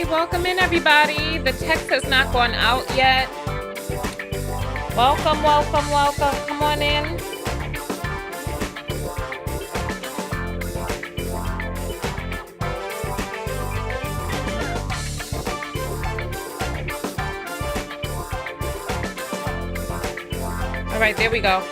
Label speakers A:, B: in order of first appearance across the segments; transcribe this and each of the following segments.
A: Welcome in, everybody. The text has not gone out yet. Welcome, welcome, welcome. Come on in. All right, there we go.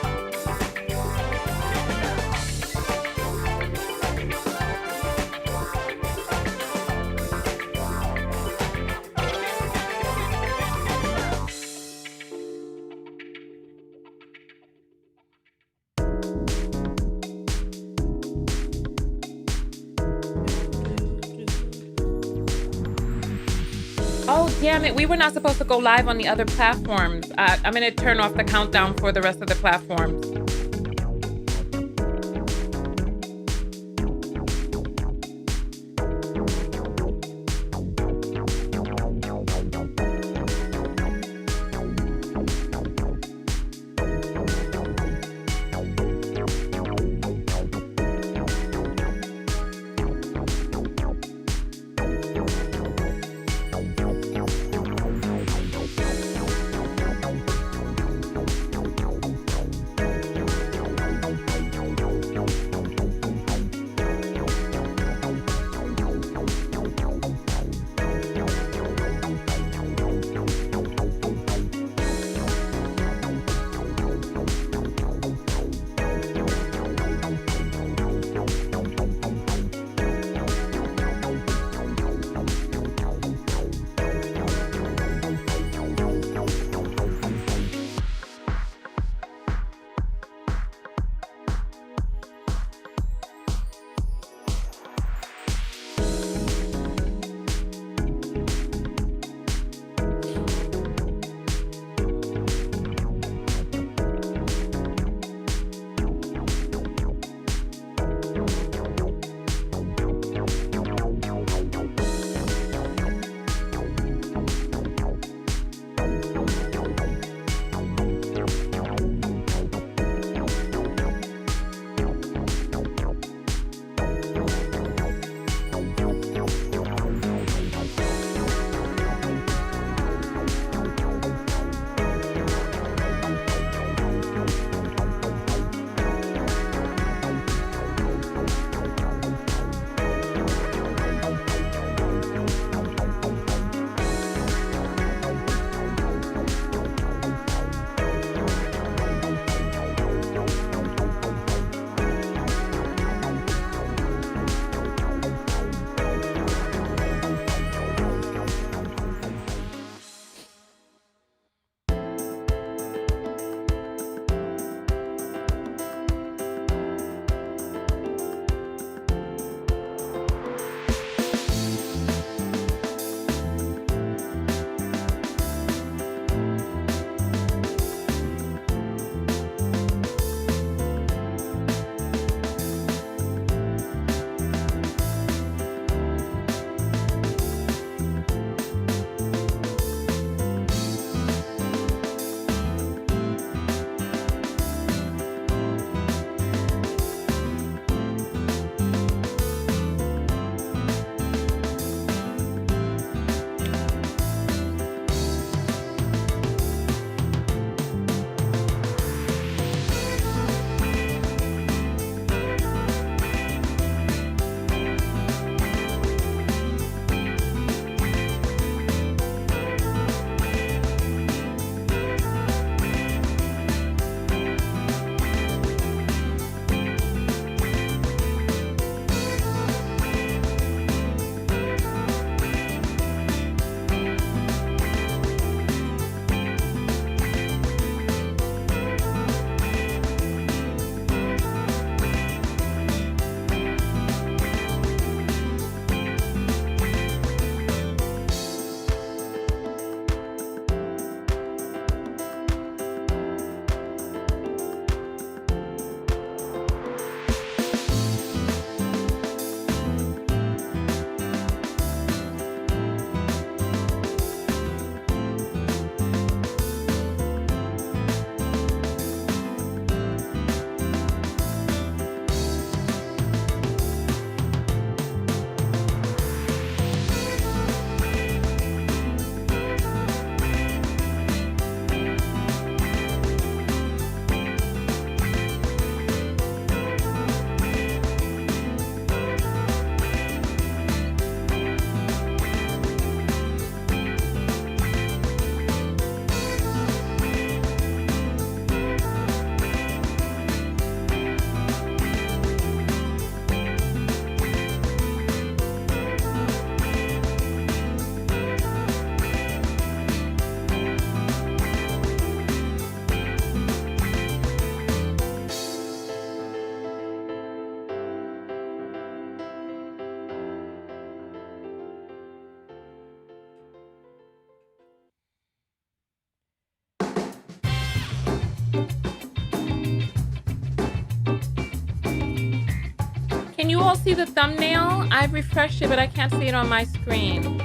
A: Damn it, we were not supposed to go live on the other platforms. I'm going to turn off the countdown for the rest of the platforms. Can you all see the thumbnail? I've refreshed it, but I can't see it on my screen.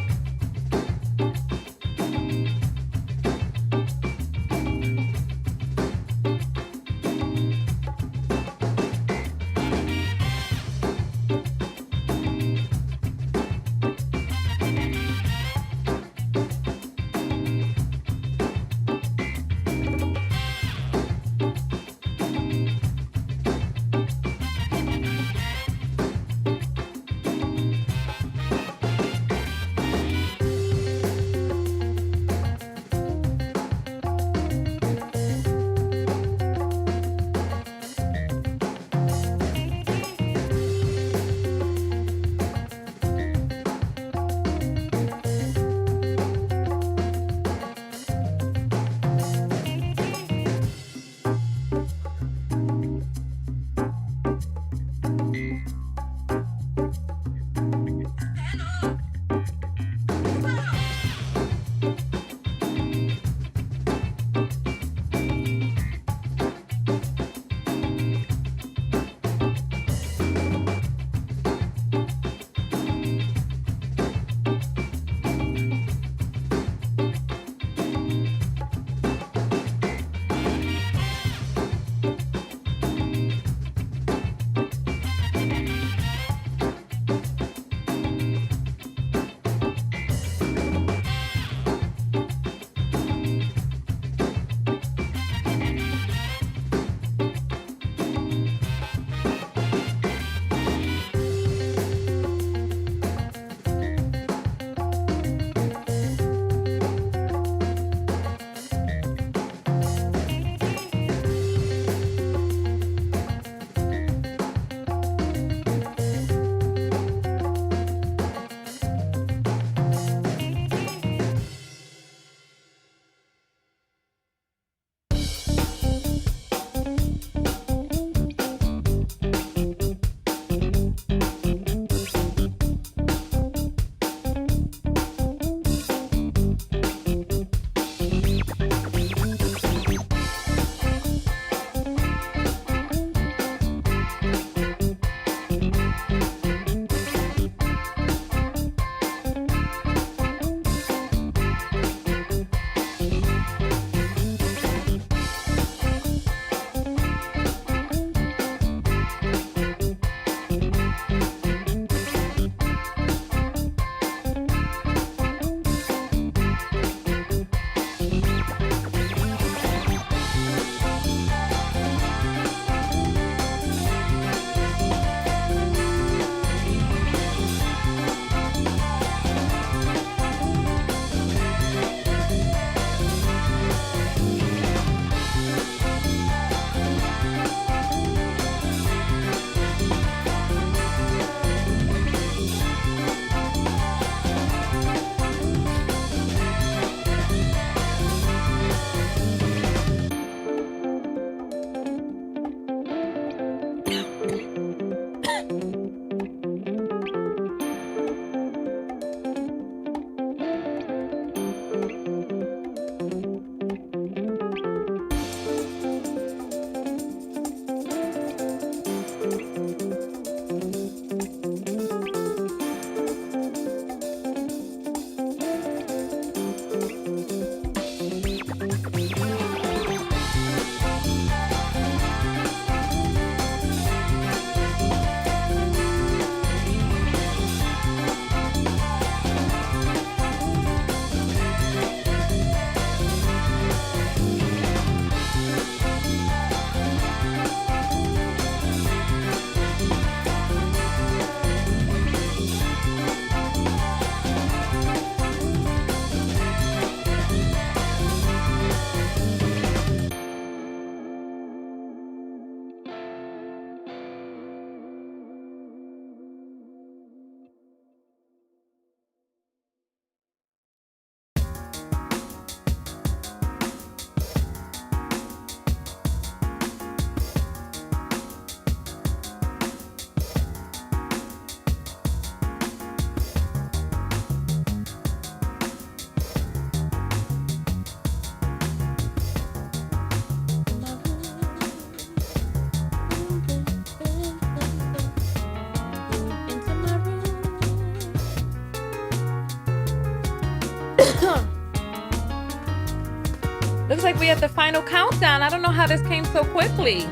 A: Looks like we have the final countdown. I don't know how this came so quickly.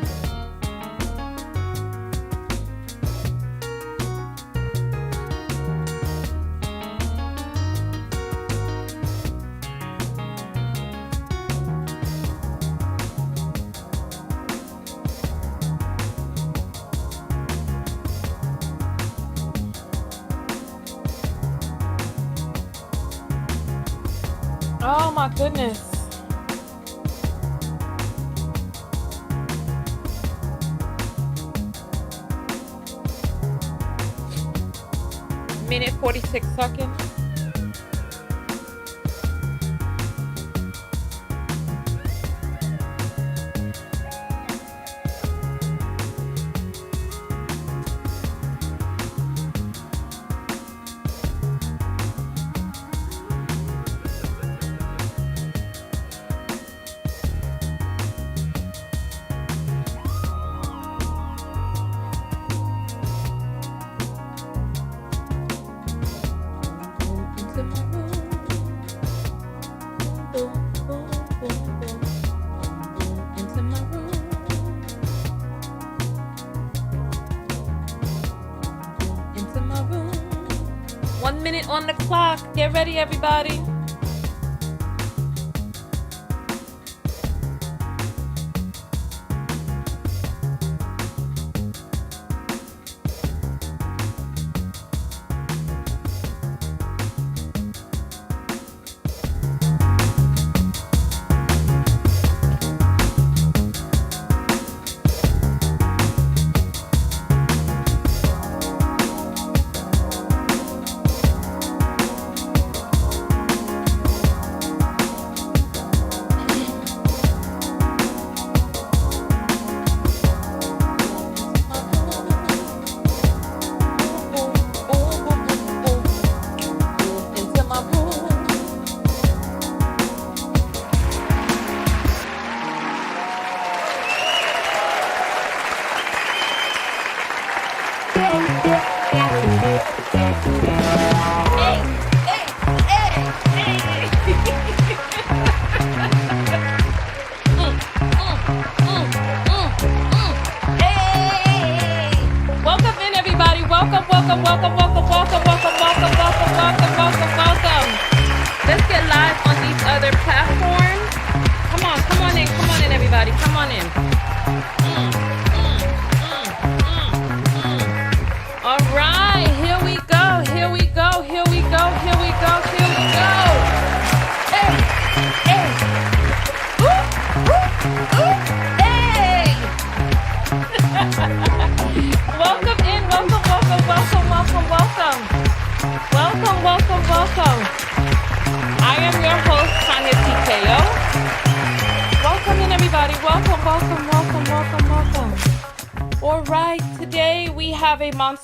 A: Oh my goodness. Minute 46 seconds. On the clock. Get ready, everybody.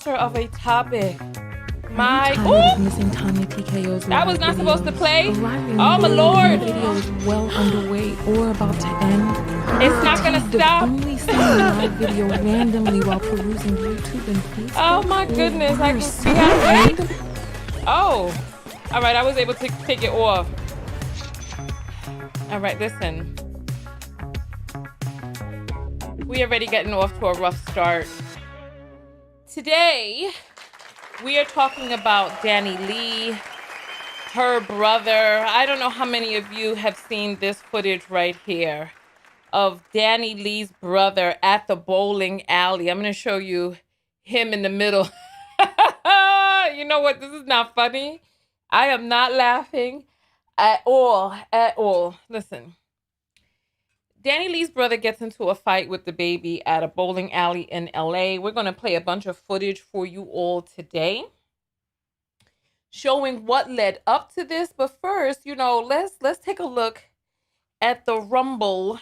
A: Of a topic. My
B: missing Tanya TKO's
A: that was not supposed to play. Oh my lord!
B: The video is well underway or about to end.
A: It's not gonna stop.
B: Only seeing the live video randomly while perusing YouTube and Facebook.
A: Oh my goodness! I can see that. Oh, all right. I was able to take it off. All right, listen. We already getting off to a rough start. Today, we are talking about Danileigh, her brother. I don't know how many of you have seen this footage right here of Danileigh's brother at the bowling alley. I'm going to show you him in the middle. You know what? This is not funny. I am not laughing at all, at all. Listen. Danileigh's brother gets into a fight with DaBaby at a bowling alley in LA. We're going to play a bunch of footage for you all today, showing what led up to this. But first, you know, let's take a look at the rumble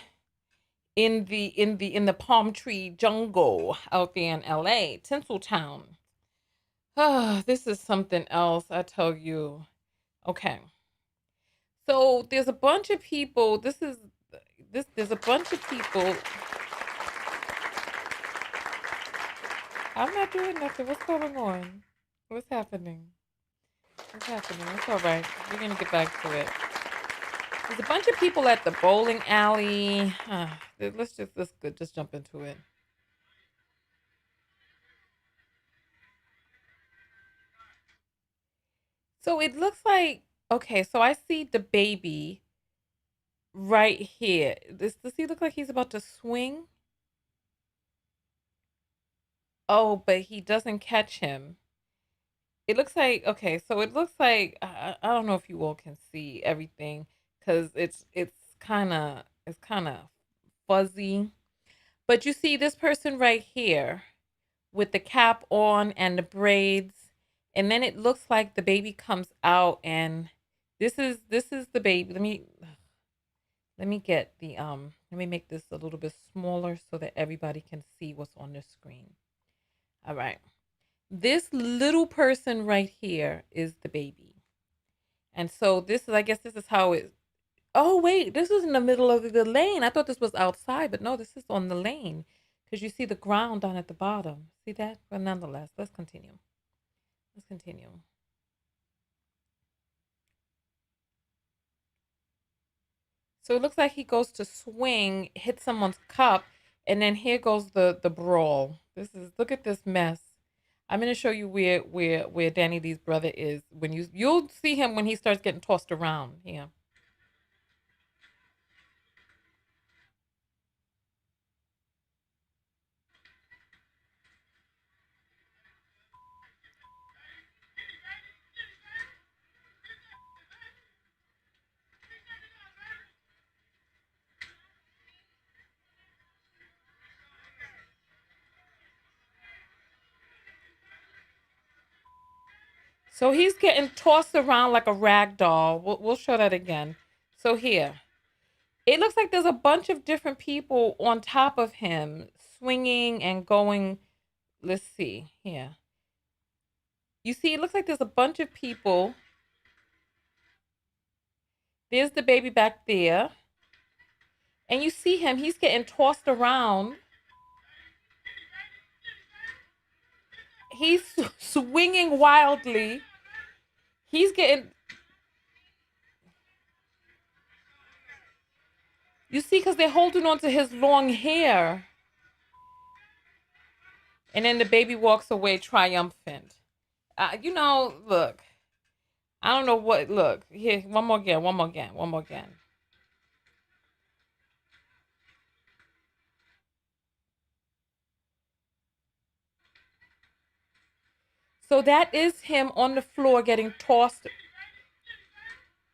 A: in the palm tree jungle out there in LA, Tinseltown. This is something else, I tell you. Okay. So there's a bunch of people. There's a bunch of people. I'm not doing nothing. What's going on? What's happening? What's happening? It's all right. We're gonna get back to it. There's a bunch of people at the bowling alley. Let's jump into it. So it looks like okay. So I see DaBaby right here. Does he look like he's about to swing? Oh, but he doesn't catch him. It looks like okay. So it looks like I don't know if you all can see everything because it's kind of fuzzy. But you see this person right here with the cap on and the braids, and then it looks like DaBaby comes out, and this is DaBaby. Let me get the let me make this a little bit smaller so that everybody can see what's on the screen. All right. This little person right here is DaBaby. And so I guess this is how it oh wait, this is in the middle of the lane. I thought this was outside, but no, this is on the lane. Because you see the ground down at the bottom. See that? But nonetheless, let's continue. Let's continue. So it looks like he goes to swing, hit someone's cup, and then here goes the brawl. Look at this mess. I'm gonna show you where Danileigh's brother is when you'll see him when he starts getting tossed around. Yeah. So he's getting tossed around like a rag doll. We'll show that again. So here, it looks like there's a bunch of different people on top of him, swinging and going. Let's see here. You see, it looks like there's a bunch of people. There's DaBaby back there. And you see him, he's getting tossed around. He's swinging wildly. He's getting. You see, because they're holding on to his long hair. And then DaBaby walks away triumphant. Look. I don't know what. Look, here, one more again, one more again, one more again. So that is him on the floor getting tossed.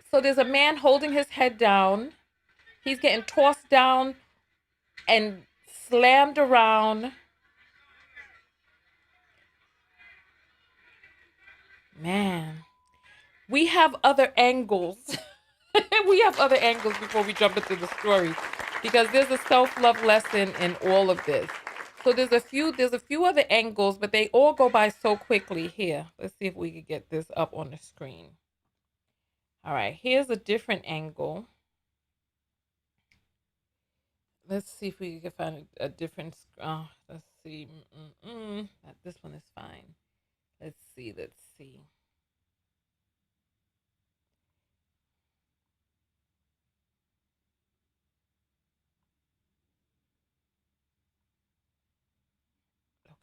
A: So there's a man holding his head down. He's getting tossed down and slammed around. Man, we have other angles. We have other angles before we jump into the story because there's a self-love lesson in all of this. So there's a few other angles, but they all go by so quickly. Here, let's see if we can get this up on the screen. All right, here's a different angle. Let's see if we can find a different. Let's see. This one is fine. Let's see. Let's see.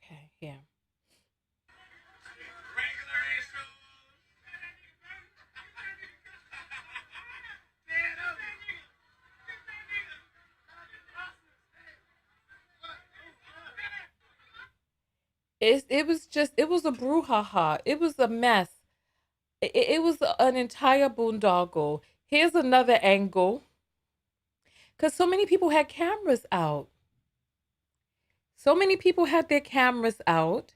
A: Okay, here. It was a brouhaha. It was a mess. It was an entire boondoggle. Here's another angle. Because so many people had cameras out. So many people had their cameras out.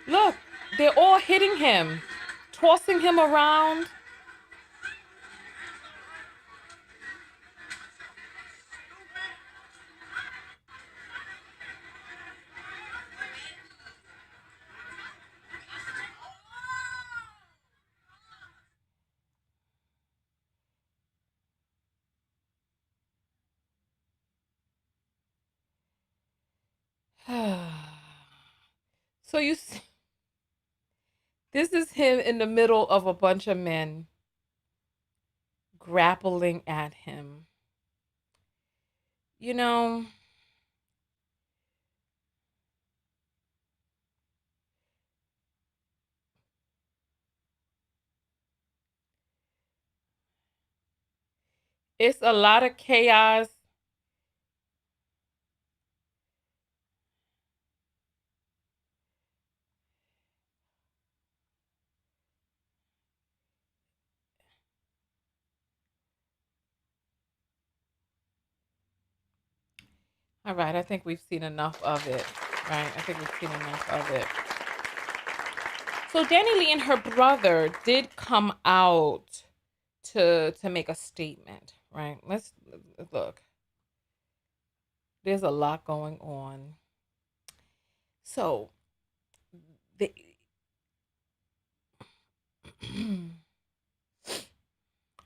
A: Look, they're all hitting him, tossing him around. So you see, this is him in the middle of a bunch of men grappling at him. You know, it's a lot of chaos. All right, I think we've seen enough of it. Right, I think we've seen enough of it. So Danileigh and her brother did come out to make a statement, right? Let's look. There's a lot going on. So the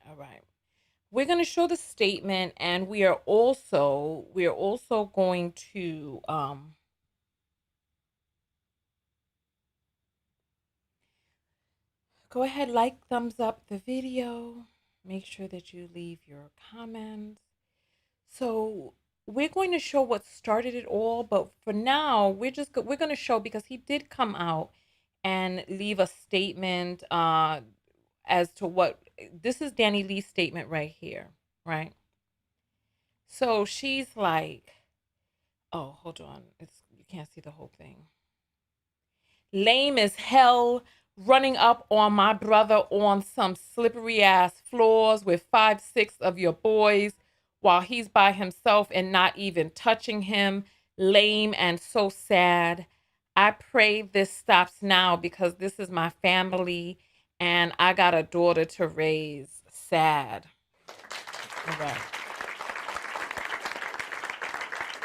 A: all right. We're going to show the statement, and we are also going to go ahead, like, thumbs up the video. Make sure that you leave your comments. So we're going to show what started it all, but for now, we're going to show, because he did come out and leave a statement as to what this is. Danileigh's statement right here, right? So she's like, oh, hold on, you can't see the whole thing. Lame as hell, running up on my brother on some slippery ass floors with 5, 6 of your boys while he's by himself and not even touching him. Lame and so sad. I pray this stops now, because this is my family and I got a daughter to raise. Sad. All right.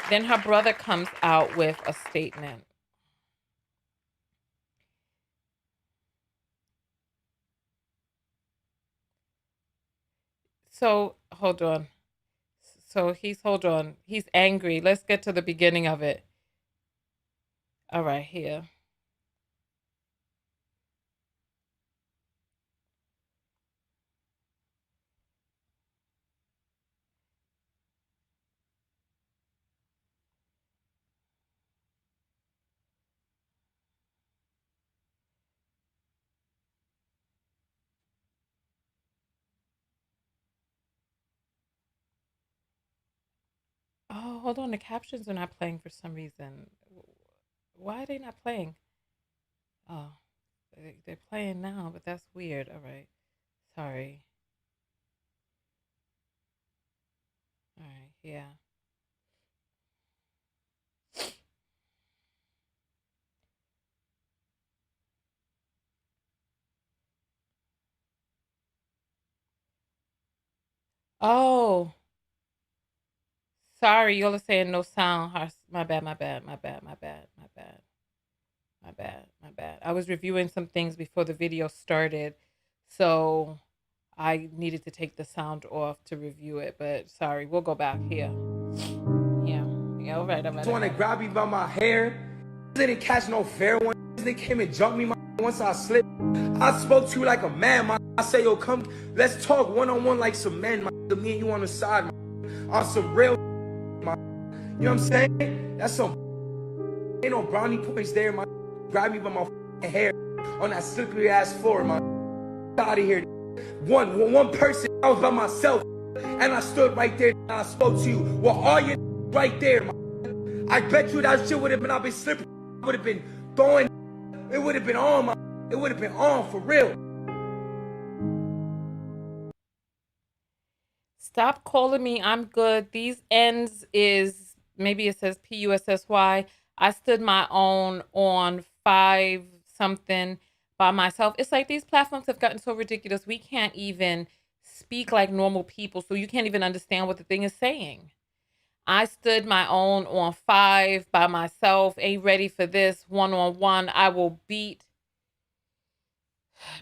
A: Then her brother comes out with a statement. So hold on. Hold on. He's angry. Let's get to the beginning of it. All right, here. Oh, hold on. The captions are not playing for some reason. Why are they not playing? Oh, they're playing now, but that's weird. All right. Sorry. All right. Yeah. Oh, sorry. Y'all are saying no sound. My bad. My bad. My bad. My bad. My bad. My bad. My bad. I was reviewing some things before the video started, so I needed to take the sound off to review it. But sorry, we'll go back here. Yeah. Yeah. All right. All right.
C: Just want to grab me by my hair. Didn't catch no fair one. They came and jumped me once I slipped. I spoke to you like a man. I say, yo, come, let's talk one-on-one like some men. Me and you on the side. On some real. You know what I'm saying? That's some. Ain't no brownie points there. Grab me by my hair on that slippery ass floor. Out of here. One person. I was by myself, and I stood right there and I spoke to you. Well, all you right there. I bet you that shit would have been. I've been slipping. Would have been throwing. It would have been on. It would have been on for real.
A: Stop calling me. I'm good. These ends is, maybe it says PUSSY. I stood my own on 5 something by myself. It's like these platforms have gotten so ridiculous. We can't even speak like normal people, so you can't even understand what the thing is saying. I stood my own on 5 by myself. Ain't ready for this one-on-one. I will beat.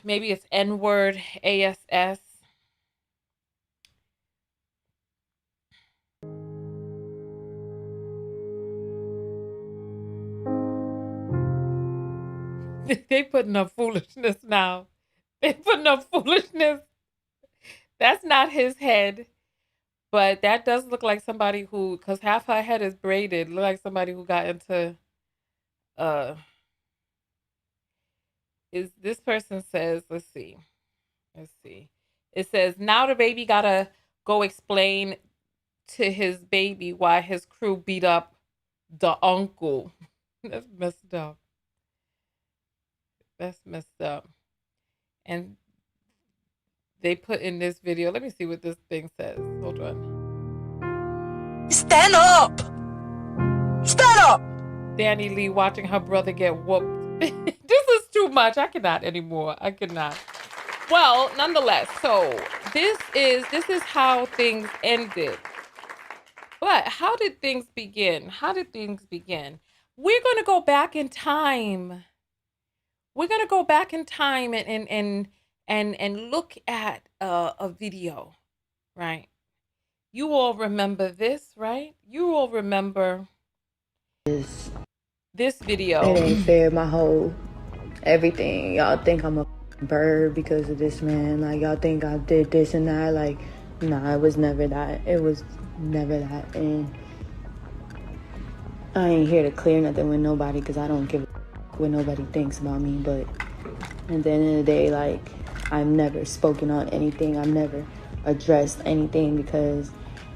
A: Maybe it's N-word, ASS. They putting up foolishness now. They putting up foolishness. That's not his head, but that does look like somebody who, because half her head is braided, look like somebody who got into, is this person says, let's see. It says, now DaBaby gotta go explain to his baby why his crew beat up the uncle. That's messed up. That's messed up. And they put in this video, let me see what this thing says. Hold on.
D: Stand up! Stand up!
A: Danileigh watching her brother get whooped. This is too much. I cannot anymore. I cannot. Well, nonetheless, so this is how things ended. But how did things begin? How did things begin? We're going to go back in time. We're going to go back in time and look at a video, right? You all remember this, right? You all remember this video.
E: It ain't fair, my whole everything. Y'all think I'm a bird because of this man. Like, y'all think I did this and that. Like, nah, it was never that. It was never that. And I ain't here to clear nothing with nobody because I don't give a what nobody thinks about me. But at the end of the day, like, I've never spoken on anything. I've never addressed anything because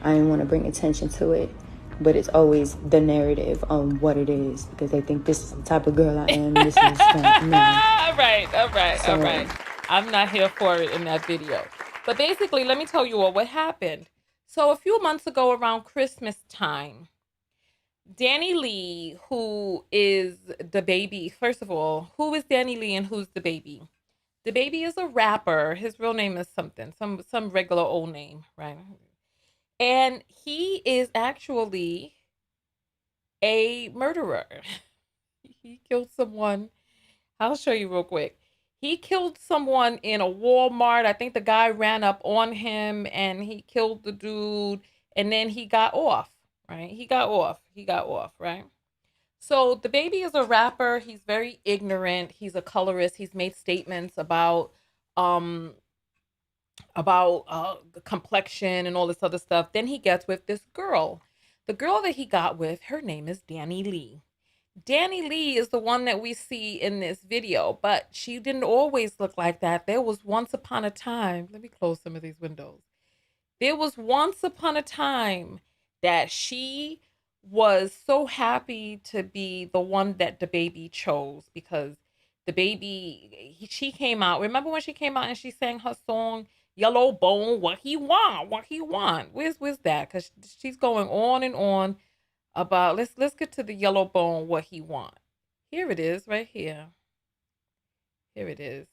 E: I didn't want to bring attention to it. But it's always the narrative on what it is because they think this is the type of girl I am. This is not me.
A: All right. I'm not here for it in that video. But basically, let me tell you all what happened. So a few months ago around Christmas time, Danileigh, who is DaBaby, first of all, who is Danileigh and who's DaBaby? DaBaby is a rapper. His real name is something, some regular old name, right? And he is actually a murderer. He killed someone. I'll show you real quick. He killed someone in a Walmart. I think the guy ran up on him and he killed the dude. And then he got off, right? He got off, right? So DaBaby is a rapper. He's very ignorant. He's a colorist. He's made statements about complexion and all this other stuff. Then he gets with this girl. The girl that he got with, her name is Danileigh. Danileigh is the one that we see in this video, but she didn't always look like that. There was once upon a time, let me close some of these windows. There was once upon a time that she was so happy to be the one that DaBaby chose because she came out. Remember when she came out and she sang her song, Yellow Bone, what he want? Where's that? Because she's going on and on about, let's get to the Yellow Bone, what he want. Here it is, right here. Here it is.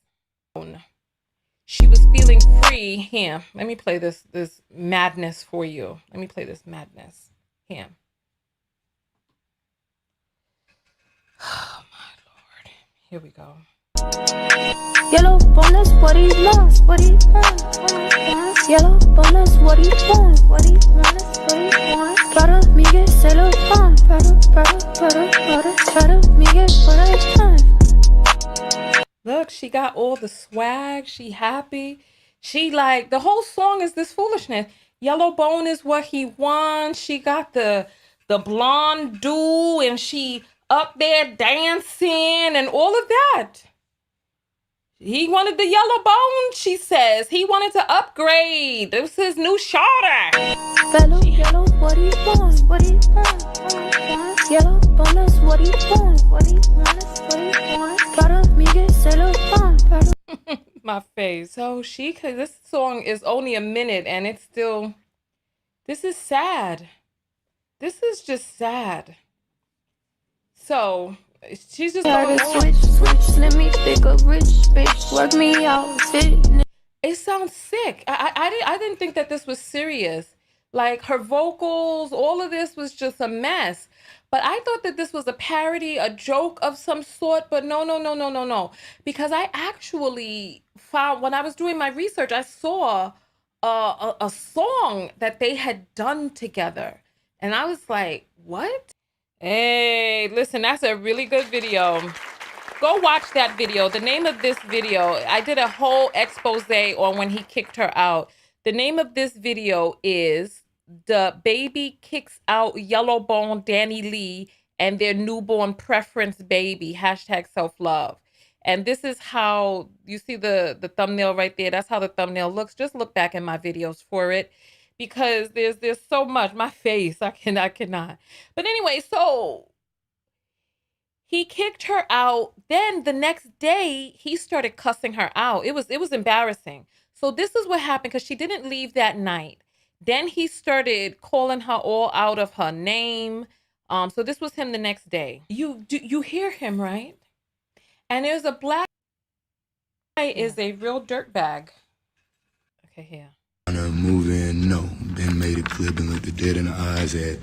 A: She was feeling free. Here, let me play this madness for you. Let me play this madness. Here. Oh my Lord. Here we go.
F: Yellow bonus, what he wants, what he wants. Yellow bonus, what he wants, what he wants, what he wants. Para Miguel se lo van, para Miguel what I want.
A: Look, she got all the swag. She happy. She like, the whole song is this foolishness. Yellow bone is what he wants. She got the blonde do and she up there dancing and all of that. He wanted the yellow bone, she says. He wanted to upgrade. This is his new shoulder.
F: Yellow, what he wants, what he wants. Yellow bonus, what he wants, what he wants, what he wants. Para Miguel se lo van.
A: My face. So this song is only a minute and it's still, this is sad. This is just sad. So she's just going on.
F: Switch, let me pick a rich bitch, work me out, fit.
A: It sounds sick. I didn't think that this was serious. Like her vocals, all of this was just a mess. But I thought that this was a parody, a joke of some sort. But no. Because I actually found, when I was doing my research, I saw a song that they had done together. And I was like, what? Hey, listen, that's a really good video. Go watch that video. The name of this video, I did a whole expose on when he kicked her out. The name of this video is DaBaby Kicks Out Yellowbone Danileigh and Their Newborn Preference Baby, #self-love. And this is how, you see the thumbnail right there? That's how the thumbnail looks. Just look back in my videos for it, because there's so much. My face, I cannot. But anyway, so he kicked her out. Then the next day, he started cussing her out. It was embarrassing. So this is what happened, because she didn't leave that night. Then he started calling her all out of her name. So this was him the next day. You hear him, right? And there's a black guy is a real dirtbag. Okay, here.
G: Moving, no, been made it clear, been looked the dead in the eyes at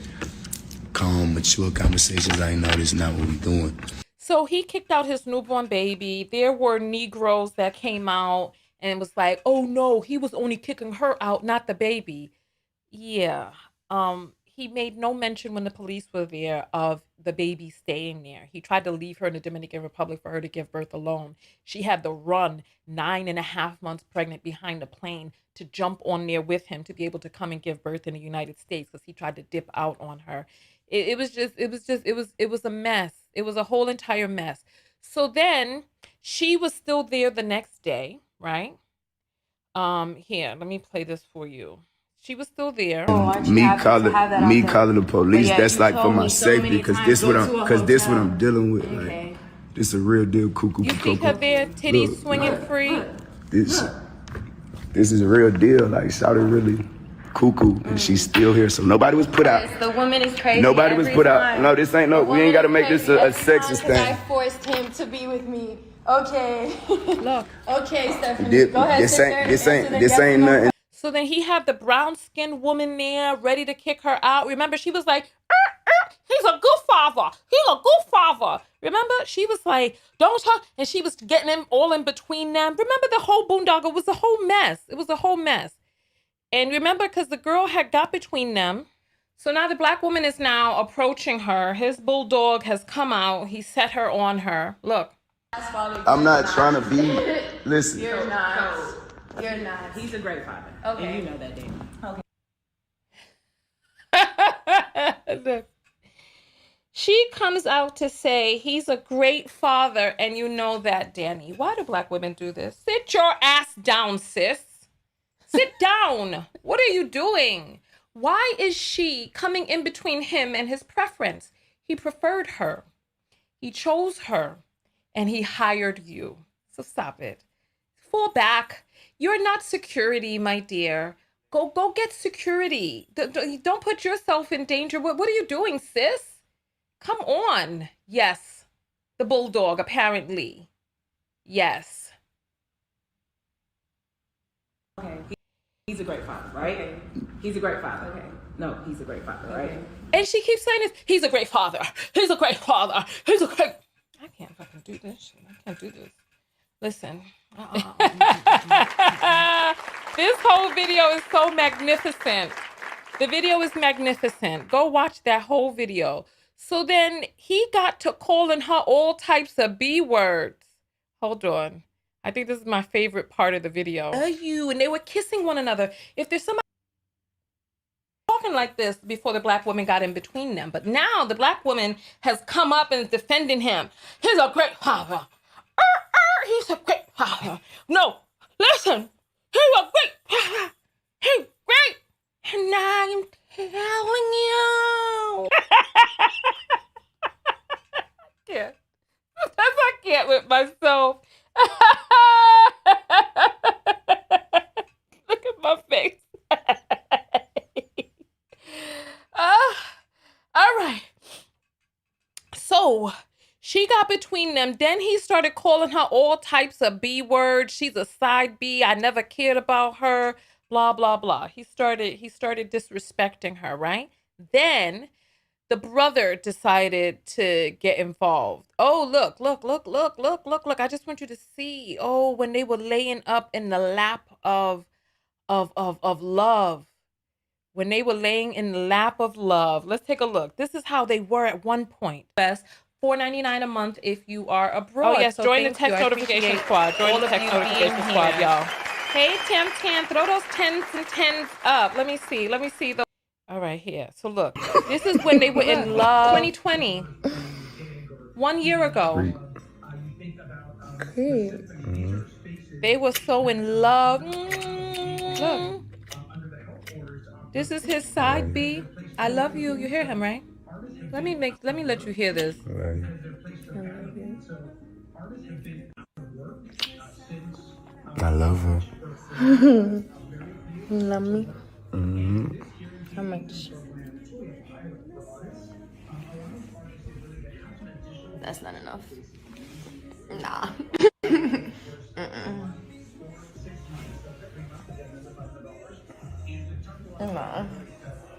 G: calm, mature conversations. I know this is not what we doing.
A: So he kicked out his newborn baby. There were Negroes that came out and was like, oh no, he was only kicking her out, not the baby. Yeah. He made no mention when the police were there of the baby staying there. He tried to leave her in the Dominican Republic for her to give birth alone. She had to run 9.5 months pregnant behind the plane to jump on there with him to be able to come and give birth in the United States, because he tried to dip out on her. It was a mess. It was a whole entire mess. So then she was still there the next day, right? Here, let me play this for you. She was still there.
G: Me calling the police, that's like for my safety, because this what I'm dealing with. Like, this a real deal, cuckoo.
A: You see her there, titties swinging free.
G: This is a real deal. Like, shouted really cuckoo, and she's still here. So nobody was put out.
E: The woman is crazy.
G: Nobody was put out. No, this ain't no. We ain't got to make this a sexist thing.
E: I forced him to be with me. Okay.
A: Look.
E: Okay, Stephanie. Go ahead.
G: This ain't nothing.
A: So then he had the brown-skinned woman there ready to kick her out. Remember, she was like, he's a good father. He's a good father. Remember, she was like, don't talk. And she was getting him all in between them. Remember, the whole boondoggle was a whole mess. It was a whole mess. And remember, because the girl had got between them. So now the black woman is now approaching her. His bulldog has come out. He set her on her. Look.
G: I'm not trying to be. Listen.
E: You're not. You're not.
H: He's a great father.
E: Okay.
H: And you know that, Danny.
E: Okay.
A: Look. She comes out to say he's a great father, and you know that, Danny. Why do black women do this? Sit your ass down, sis. Sit down. What are you doing? Why is she coming in between him and his preference? He preferred her. He chose her, and he hired you. So stop it. Fall back. You're not security, my dear. Go get security. Don't put yourself in danger. What are you doing, sis? Come on. Yes. The bulldog, apparently. Yes.
H: Okay. He's a great father, right? Okay. He's a great father. Okay. No, he's a great father, right?
A: And she keeps saying this. He's a great father. He's a great father. He's a great... I can't fucking do this shit. I can't do this. Listen. This whole video is so magnificent. The video is magnificent. Go watch that whole video. So then he got to calling her all types of B words. Hold on. I think this is my favorite part of the video. And they were kissing one another. If there's somebody talking like this before the black woman got in between them. But now the black woman has come up and is defending him. He's a great father. He's a great father. No, listen. He's a great father. He's great. And I'm telling you. I can't with myself. Look at my face. All right. So she got between them. Then he started calling her all types of B words. She's a side B. I never cared about her. Blah, blah, blah. He started disrespecting her, right? Then the brother decided to get involved. Oh, look. I just want you to see. Oh, when they were laying up in the lap of love. When they were laying in the lap of love. Let's take a look. This is how they were at one point. Best $4.99 a month if you are abroad. Oh yes, so join the text notification squad. Join the text notification squad, y'all. Hey Tam, throw those 10s and 10s up. Let me see those. All right, here. So look, this is when they were in love. 2020. 1 year ago.
E: Great.
A: They were so in love. Look. This is his side B. I love you. You hear him, right? Let me let you hear this.
G: Right. I love her.
E: Love me.
G: Mm-hmm.
E: How much? That's not enough. Nah. Nah.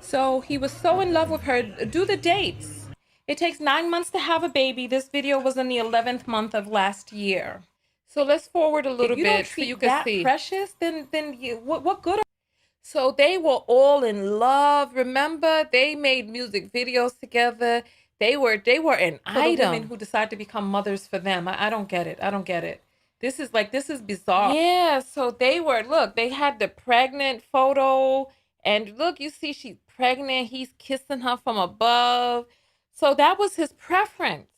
A: So he was so in love with her. Do the dates. It takes 9 months to have a baby. This video was in the 11th month of last year. So let's forward a little bit so you can see. Precious, then you, what good? So they were all in love. Remember, they made music videos together. They were an item. The women who decide to become mothers for them. I don't get it. I don't get it. This is bizarre. Yeah. So they had the pregnant photo, and look, you see she's pregnant. He's kissing her from above. So that was his preference.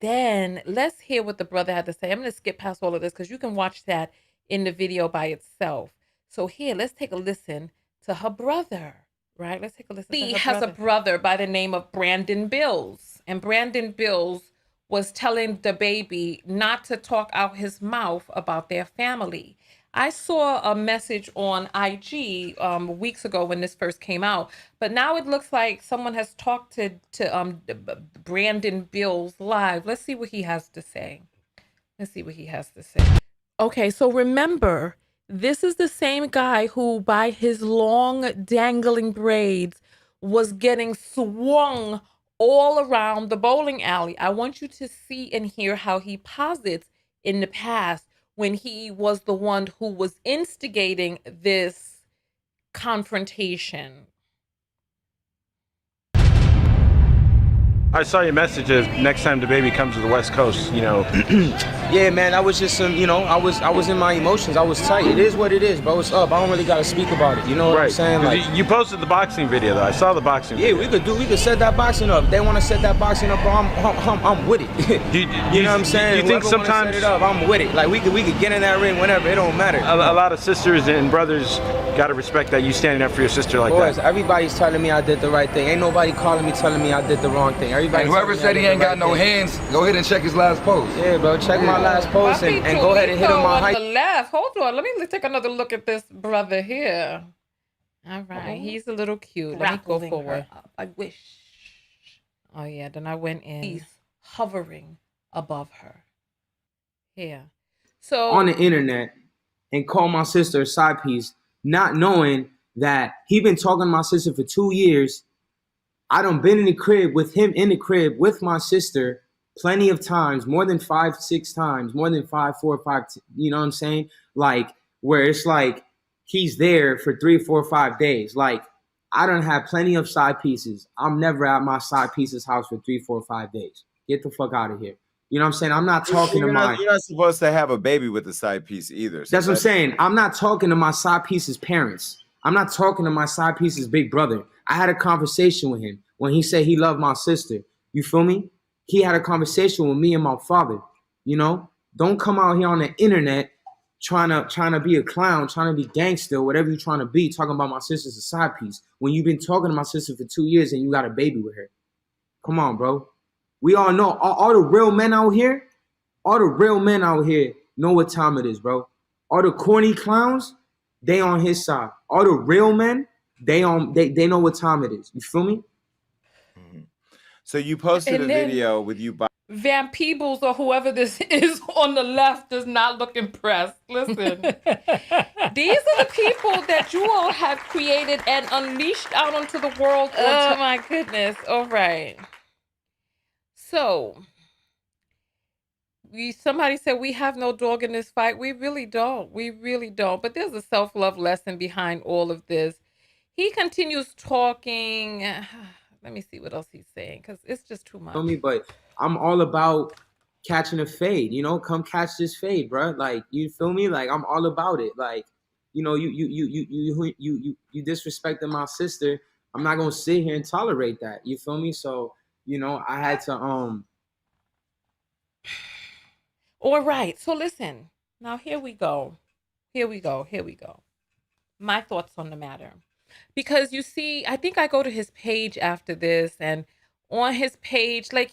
A: Then let's hear what the brother had to say. I'm going to skip past all of this because you can watch that in the video by itself. So here, let's take a listen to her brother, right? Let's take a listen to her brother. Lee has a brother by the name of Brandon Bills. And Brandon Bills was telling DaBaby not to talk out his mouth about their family. I saw a message on IG weeks ago when this first came out, but now it looks like someone has talked to Brandon Bills live. Let's see what he has to say. Okay, so remember, this is the same guy who, by his long dangling braids, was getting swung all around the bowling alley. I want you to see and hear how he posits in the past when he was the one who was instigating this confrontation.
I: I saw your messages. Next time DaBaby comes to the West Coast,
C: Yeah, man, I was just I was in my emotions. I was tight. It is what it is, bro. It's up. I don't really gotta speak about it. You know what I'm saying? Like,
I: you posted the boxing video though. I saw the boxing video.
C: We could set that boxing up. If they want to set that boxing up, bro, I'm with it. You know what I'm saying?
I: You think sometimes
C: set it up, I'm with it. Like we could get in that ring whenever. It don't matter.
I: A lot of sisters and brothers gotta respect that you standing up for your sister like that.
C: Everybody's telling me I did the right thing. Ain't nobody calling me telling me I did the wrong thing.
J: And whoever said he ain't got no hands, go ahead and check his last post.
C: Yeah, bro, check my last post and go ahead and hit him on
A: the left. Hold on, let me take another look at this brother here. All right, he's a little cute. Let me go forward. I wish. Oh yeah, then I went in. He's hovering above her. Here. So
C: on the internet and call my sister a side piece, not knowing that he been talking to my sister for 2 years. I done been in the crib with him in the crib with my sister plenty of times, more than 5, 6 times, more than 5, 4, 5, you know what I'm saying? Like, where it's like he's there for 3, 4, 5 days. Like, I done had plenty of side pieces. I'm never at my side piece's house for 3, 4, 5 days. Get the fuck out of here. You know what I'm saying? I'm not talking to my...
J: You're not supposed to have a baby with a side piece either.
C: So that's what I'm saying. I'm not talking to my side piece's parents. I'm not talking to my side piece's big brother. I had a conversation with him when he said he loved my sister. You feel me? He had a conversation with me and my father. You know? Don't come out here on the internet trying to be a clown, trying to be gangster, whatever you're trying to be, talking about my sister's a side piece when you've been talking to my sister for 2 years and you got a baby with her. Come on, bro. We all know, all the real men out here know what time it is, bro. All the corny clowns, they on his side. All the real men, they know what time it is. You feel me?
J: Mm-hmm. So you posted a video with you by
A: Van Peebles or whoever this is on the left does not look impressed. Listen, these are the people that you all have created and unleashed out onto the world. Oh my goodness. All right. So, somebody said we have no dog in this fight. We really don't. But there's a self-love lesson behind all of this. He continues talking. Let me see what else he's saying, because it's just too much.
C: Feel me? But I'm all about catching a fade, you know, come catch this fade, bro. Like, you feel me? Like, I'm all about it. Like, you know, you disrespecting my sister. I'm not gonna sit here and tolerate that. You feel me? So, you know, I had to
A: All right. So listen. Now here we go. Here we go. Here we go. My thoughts on the matter. Because you see, I think I go to his page after this, and on his page, like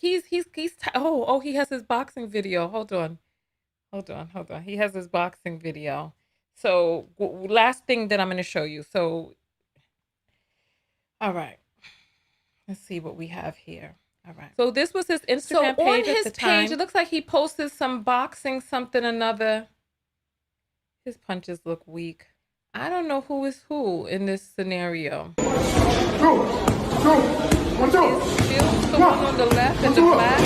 A: oh, he has his boxing video. Hold on. He has his boxing video. So last thing that I'm going to show you. So, all right. Let's see what we have here. All right. So this was his Instagram page. On his page, it looks like he posted some boxing something another. His punches look weak. I don't know who is who in this scenario. Is still someone on the left in the black?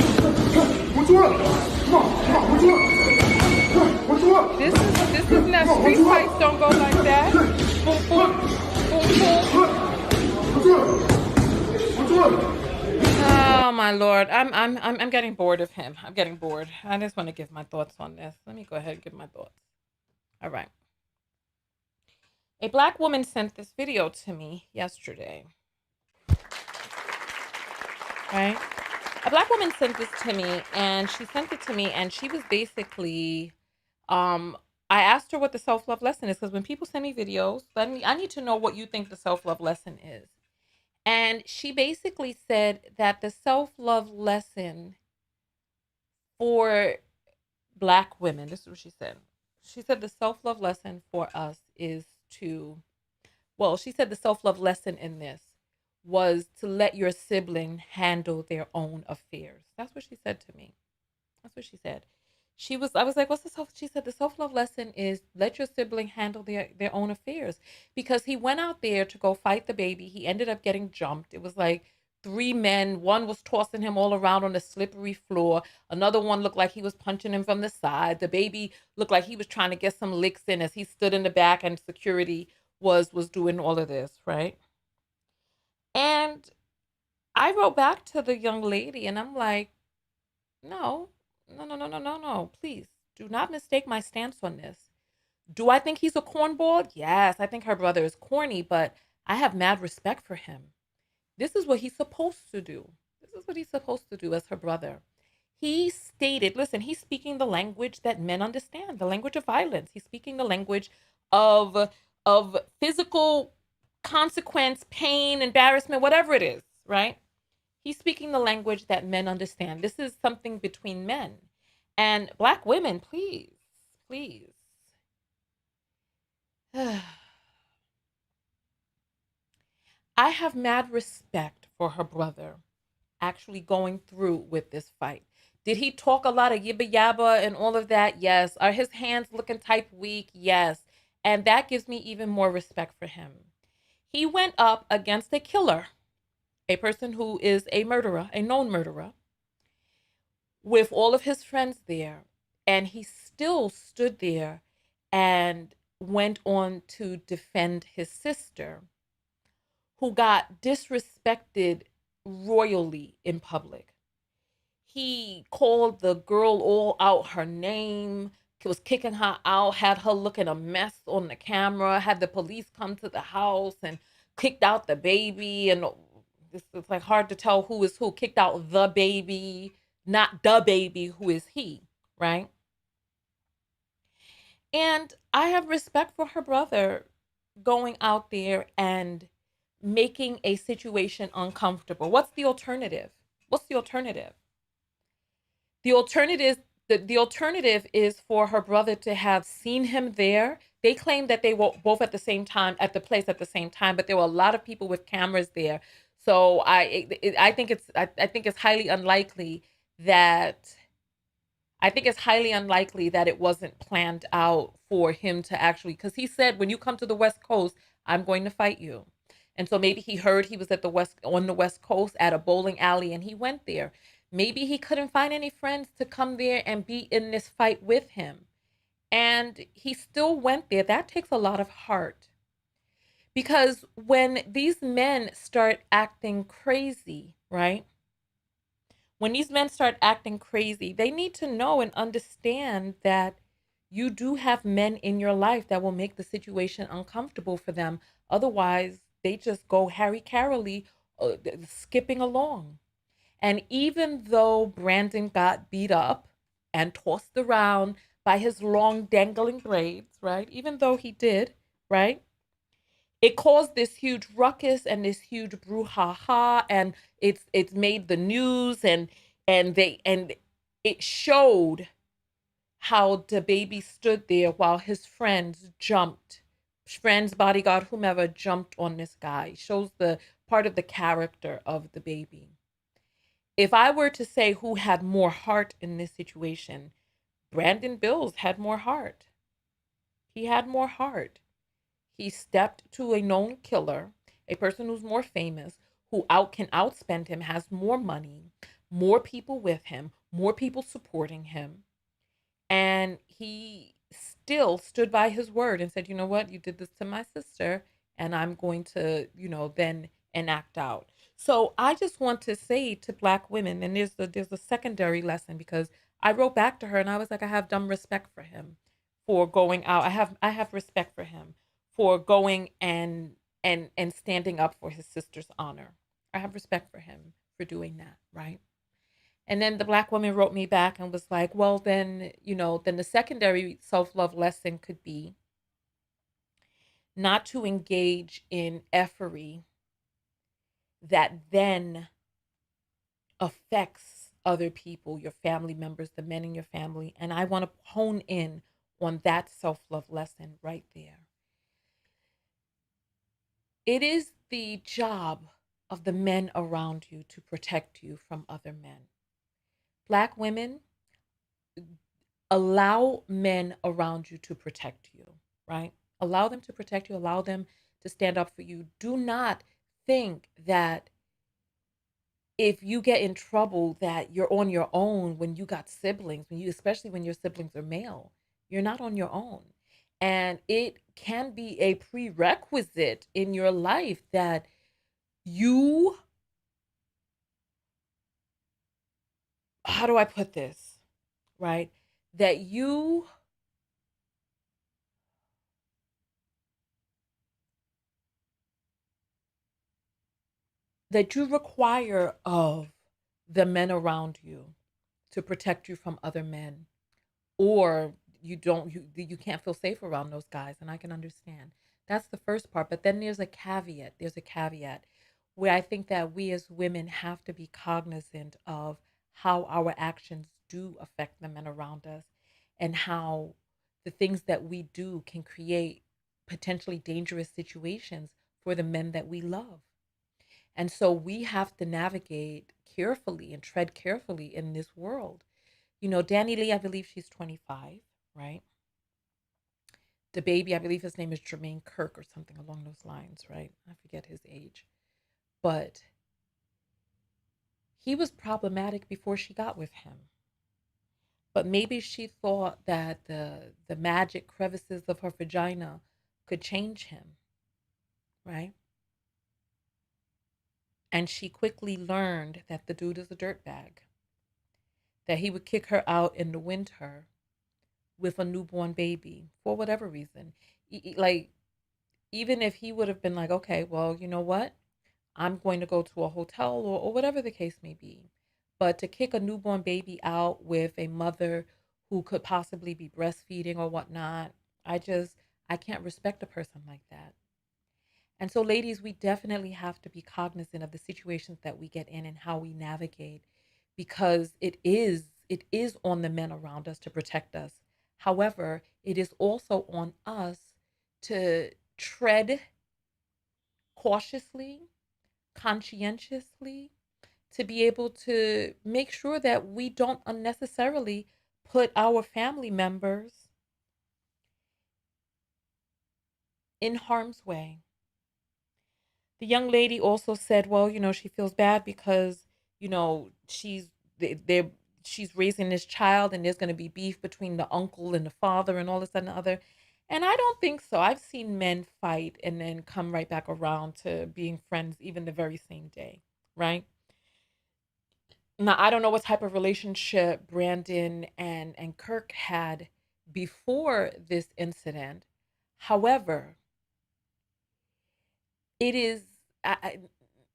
A: This is not street fights don't go like that. Boom boom. Boom boom. Oh my Lord. I'm getting bored of him. I'm getting bored. I just want to give my thoughts on this. Let me go ahead and give my thoughts. All right. A black woman sent this video to me yesterday. Right? A black woman sent this to me, and she sent it to me, and she was basically, I asked her what the self-love lesson is, because when people send me videos, I need to know what you think the self-love lesson is. And she basically said that the self-love lesson for black women, this is what she said. She said the self-love lesson for us is she said the self-love lesson in this was to let your sibling handle their own affairs. That's what she said to me. That's what she said. I was like, what's the she said the self-love lesson is let your sibling handle their own affairs, because he went out there to go fight DaBaby. He ended up getting jumped. It was like 3 men. One was tossing him all around on the slippery floor. Another one looked like he was punching him from the side. DaBaby looked like he was trying to get some licks in as he stood in the back, and security was doing all of this, right? And I wrote back to the young lady, and I'm like, no, please do not mistake my stance on this. Do I think he's a cornball? Yes, I think her brother is corny, but I have mad respect for him. This is what he's supposed to do. This is what he's supposed to do as her brother. He stated, listen, he's speaking the language that men understand, the language of violence. He's speaking the language of physical consequence, pain, embarrassment, whatever it is, right? He's speaking the language that men understand. This is something between men. And black women, please. I have mad respect for her brother actually going through with this fight. Did he talk a lot of yibba yabba and all of that? Yes. Are his hands looking type weak? Yes. And that gives me even more respect for him. He went up against a killer, a person who is a murderer, a known murderer, with all of his friends there. And he still stood there and went on to defend his sister, who got disrespected royally in public. He called the girl all out her name, was kicking her out, had her looking a mess on the camera, had the police come to the house and kicked out DaBaby. And it's like hard to tell who is who. Kicked out DaBaby, not DaBaby, who is he, right? And I have respect for her brother going out there and making a situation uncomfortable. What's the alternative? The alternative is for her brother to have seen him there. They claim that they were both at the same time, at the place at the same time, but there were a lot of people with cameras there. So I think it's highly unlikely that it wasn't planned out for him to actually, because he said, when you come to the West Coast, I'm going to fight you. And so maybe he heard he was on the West Coast at a bowling alley, and he went there. Maybe he couldn't find any friends to come there and be in this fight with him. And he still went there. That takes a lot of heart. Because when these men start acting crazy, right? When these men start acting crazy, they need to know and understand that you do have men in your life that will make the situation uncomfortable for them. Otherwise, they just go Harry Carolly, skipping along. And even though Brandon got beat up and tossed around by his long dangling braids, right? Even though he did, right? It caused this huge ruckus and this huge brouhaha, and it's made the news, and it showed how DaBaby stood there while his friends, bodyguard, whomever, jumped on this guy. Shows the part of the character of DaBaby. If I were to say who had more heart in this situation, Brandon Bills had more heart. He had more heart. He stepped to a known killer, a person who's more famous, who can outspend him, has more money, more people with him, more people supporting him. And he still stood by his word and said, you know what, you did this to my sister, and I'm going to, then enact out. So I just want to say to Black women, and there's a secondary lesson, because I wrote back to her and I was like, I have dumb respect for him for going out. I have respect for him for going and standing up for his sister's honor. I have respect for him for doing that, right? And then the Black woman wrote me back and was like, well, then, then the secondary self-love lesson could be not to engage in effery that then affects other people, your family members, the men in your family. And I want to hone in on that self-love lesson right there. It is the job of the men around you to protect you from other men. Black women, allow men around you to protect you, right? Allow them to protect you, allow them to stand up for you. Do not think that if you get in trouble that you're on your own when you got siblings, especially when your siblings are male. You're not on your own. And it can be a prerequisite in your life that you, how do I put this, right? That you require of the men around you to protect you from other men, or you can't feel safe around those guys, and I can understand. That's the first part, but then there's a caveat. Where I think that we as women have to be cognizant of how our actions do affect the men around us, and how the things that we do can create potentially dangerous situations for the men that we love. And so we have to navigate carefully and tread carefully in this world. Danileigh, I believe she's 25, right? DaBaby, I believe his name is Jermaine Kirk or something along those lines, right? I forget his age. But he was problematic before she got with him. But maybe she thought that the magic crevices of her vagina could change him, right? And she quickly learned that the dude is a dirtbag, that he would kick her out in the winter with a newborn baby for whatever reason. Like, even if he would have been like, okay, well, you know what? I'm going to go to a hotel, or whatever the case may be. But to kick a newborn baby out with a mother who could possibly be breastfeeding or whatnot, I can't respect a person like that. And so, ladies, we definitely have to be cognizant of the situations that we get in and how we navigate, because it is on the men around us to protect us. However, it is also on us to tread cautiously, conscientiously, to be able to make sure that we don't unnecessarily put our family members in harm's way. The young lady also said, well, she feels bad because, she's raising this child, and there's going to be beef between the uncle and the father and all this and the other. And I don't think so. I've seen men fight and then come right back around to being friends even the very same day, right? Now, I don't know what type of relationship Brandon and Kirk had before this incident. However, it is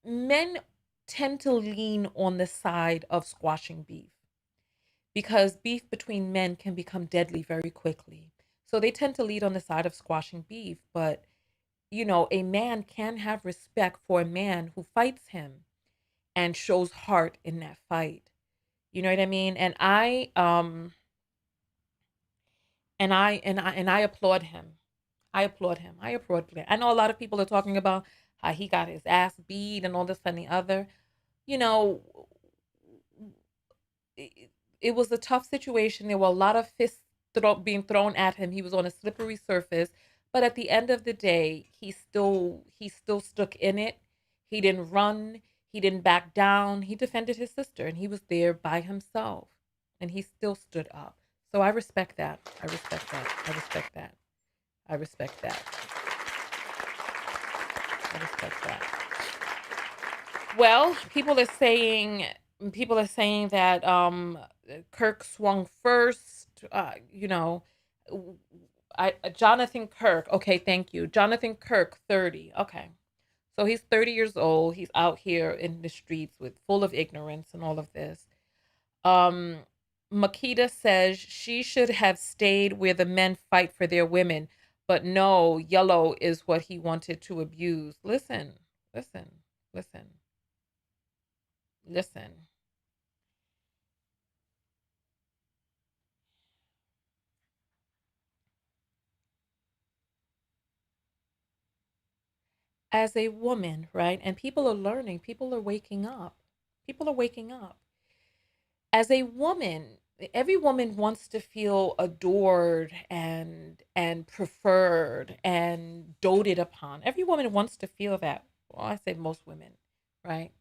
A: men tend to lean on the side of squashing beef because beef between men can become deadly very quickly. So they tend to lead on the side of squashing beef, but you know, a man can have respect for a man who fights him and shows heart in that fight. You know what I mean? And I applaud him. I applaud him. I applaud Blair. I know a lot of people are talking about how he got his ass beat and all this and the other. You know, it was a tough situation. There were a lot of fists being thrown at him. He was on a slippery surface, but at the end of the day, he still stuck in it. He didn't run. He didn't back down. He defended his sister, and he was there by himself, and he still stood up. So I respect that. I respect that. I respect that. I respect that. I respect that. Well, people are saying that Kirk swung first. You know, Jonathan Kirk. Okay, thank you, Jonathan Kirk. 30. Okay, so he's 30 years old. He's out here in the streets with full of ignorance and all of this. Um, Makita says she should have stayed where the men fight for their women, but no, yellow is what he wanted to abuse. Listen, listen, listen, listen. As a woman, right? And people are learning, people are waking up. People are waking up. As a woman, every woman wants to feel adored and preferred and doted upon. Every woman wants to feel that. Well, I say most women, right?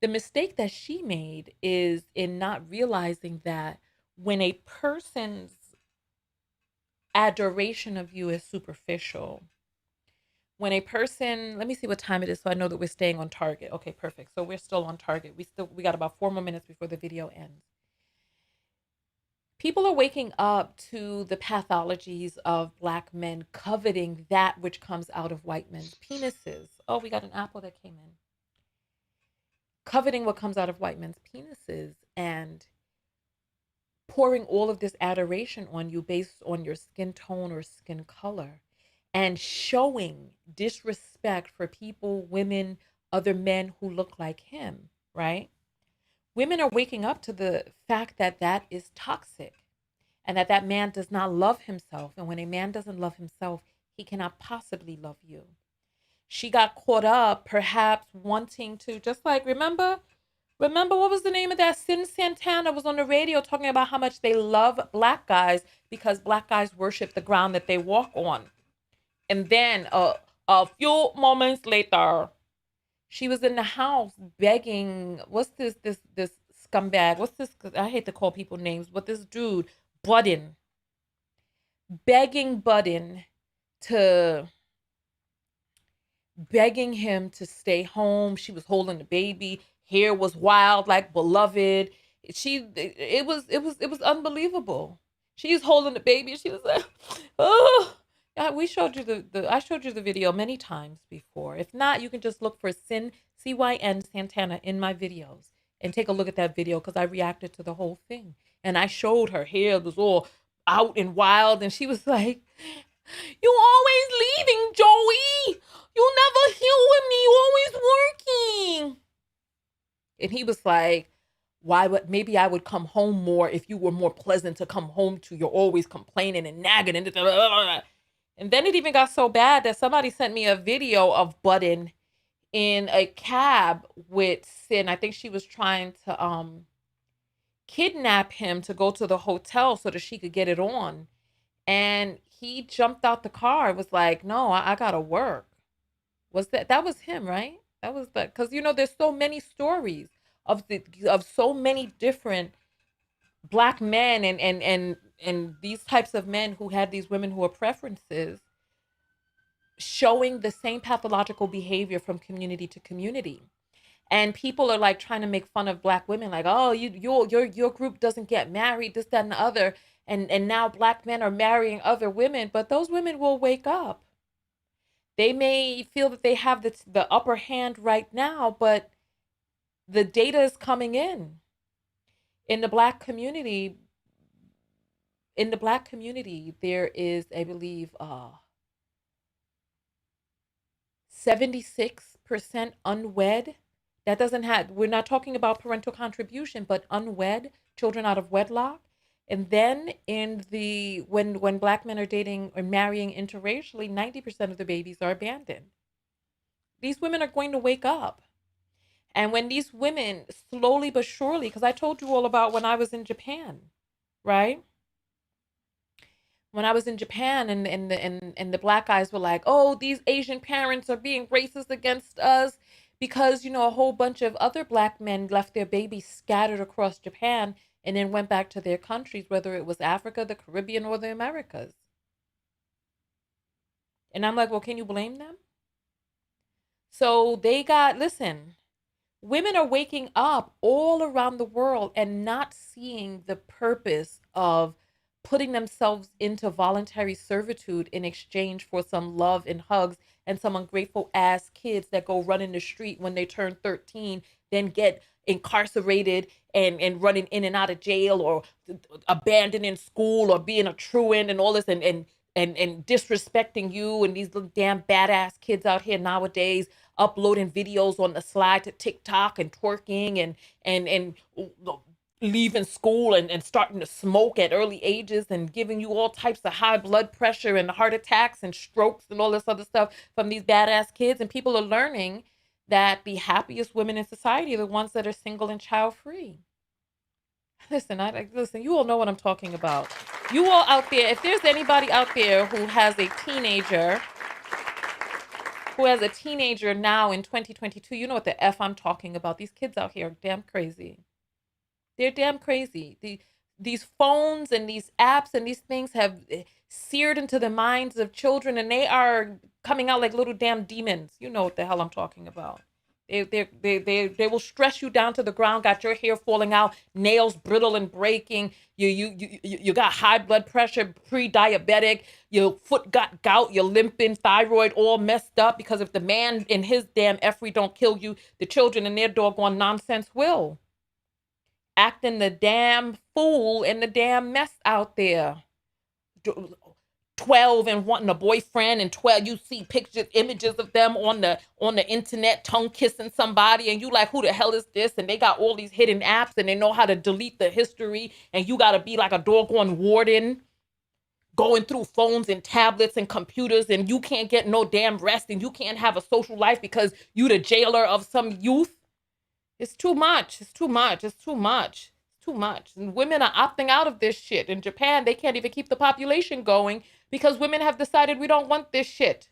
A: The mistake that she made is in not realizing that when a person's adoration of you is superficial, when a person, let me see what time it is so I know that we're staying on target. Okay, perfect. So we're still on target. We got about 4 more minutes before the video ends. People are waking up to the pathologies of Black men coveting that which comes out of white men's penises. Oh, we got an apple that came in. Coveting what comes out of white men's penises and pouring all of this adoration on you based on your skin tone or skin color, and showing disrespect for people, women, other men who look like him, right? Women are waking up to the fact that that is toxic and that that man does not love himself. And when a man doesn't love himself, he cannot possibly love you. She got caught up perhaps wanting to, just like, remember what was the name of that? Sin Santana was on the radio talking about how much they love Black guys because Black guys worship the ground that they walk on. And then a few moments later, she was in the house begging, what's this scumbag? What's this? I hate to call people names, but this dude, Budden, begging him to stay home. She was holding the baby. Hair was wild like Beloved. It was unbelievable. She's holding the baby. She was like, oh. I showed you the video many times before. If not, you can just look for CYN Santana in my videos and take a look at that video because I reacted to the whole thing. And I showed her hair was all out and wild. And she was like, you always leaving, Joey. You never here with me. You always working. And he was like, maybe I would come home more if you were more pleasant to come home to. You're always complaining and nagging. And then it even got so bad that somebody sent me a video of Budden in a cab with Sin. I think she was trying to kidnap him to go to the hotel so that she could get it on. And he jumped out the car and was like, no, I gotta work. That was him, right? That was because there's so many stories of so many different Black men and these types of men who had these women who are preferences showing the same pathological behavior from community to community. And people are like trying to make fun of Black women, like, oh, your group doesn't get married, this, that, and the other. And now Black men are marrying other women, but those women will wake up. They may feel that they have the upper hand right now, but the data is coming in. In the Black community, there is, I believe, 76% unwed. That doesn't have, we're not talking about parental contribution, but unwed, children out of wedlock. And then when Black men are dating or marrying interracially, 90% of the babies are abandoned. These women are going to wake up. And when these women slowly but surely, because I told you all about when I was in Japan, right? When I was in Japan and the Black guys were like, oh, these Asian parents are being racist against us because, a whole bunch of other Black men left their babies scattered across Japan and then went back to their countries, whether it was Africa, the Caribbean, or the Americas. And I'm like, well, can you blame them? So listen, women are waking up all around the world and not seeing the purpose of putting themselves into voluntary servitude in exchange for some love and hugs and some ungrateful ass kids that go run in the street when they turn 13, then get incarcerated and running in and out of jail or abandoned in school or being a truant and all this and disrespecting you, and these little damn badass kids out here nowadays uploading videos on the slide to TikTok and twerking and leaving school and starting to smoke at early ages and giving you all types of high blood pressure and heart attacks and strokes and all this other stuff from these badass kids. And people are learning that the happiest women in society are the ones that are single and child free. Listen, you all know what I'm talking about. You all out there, if there's anybody out there who has a teenager now in 2022, you know what the F I'm talking about. These kids out here are damn crazy. They're damn crazy. These phones and these apps and these things have seared into the minds of children, and they are coming out like little damn demons. You know what the hell I'm talking about. They will stress you down to the ground, got your hair falling out, nails brittle and breaking. You got high blood pressure, pre-diabetic, your foot got gout, you're limping, thyroid all messed up because if the man in his damn effery don't kill you, the children in their doggone nonsense will. Acting the damn fool and the damn mess out there. 12 and wanting a boyfriend, and 12 you see pictures, images of them on the internet tongue kissing somebody, and you like, who the hell is this? And they got all these hidden apps and they know how to delete the history, and you got to be like a doggone warden going through phones and tablets and computers, and you can't get no damn rest, and you can't have a social life because you the jailer of some youth. It's too much. It's too much. It's too much. It's too much. And women are opting out of this shit. In Japan, they can't even keep the population going because women have decided we don't want this shit.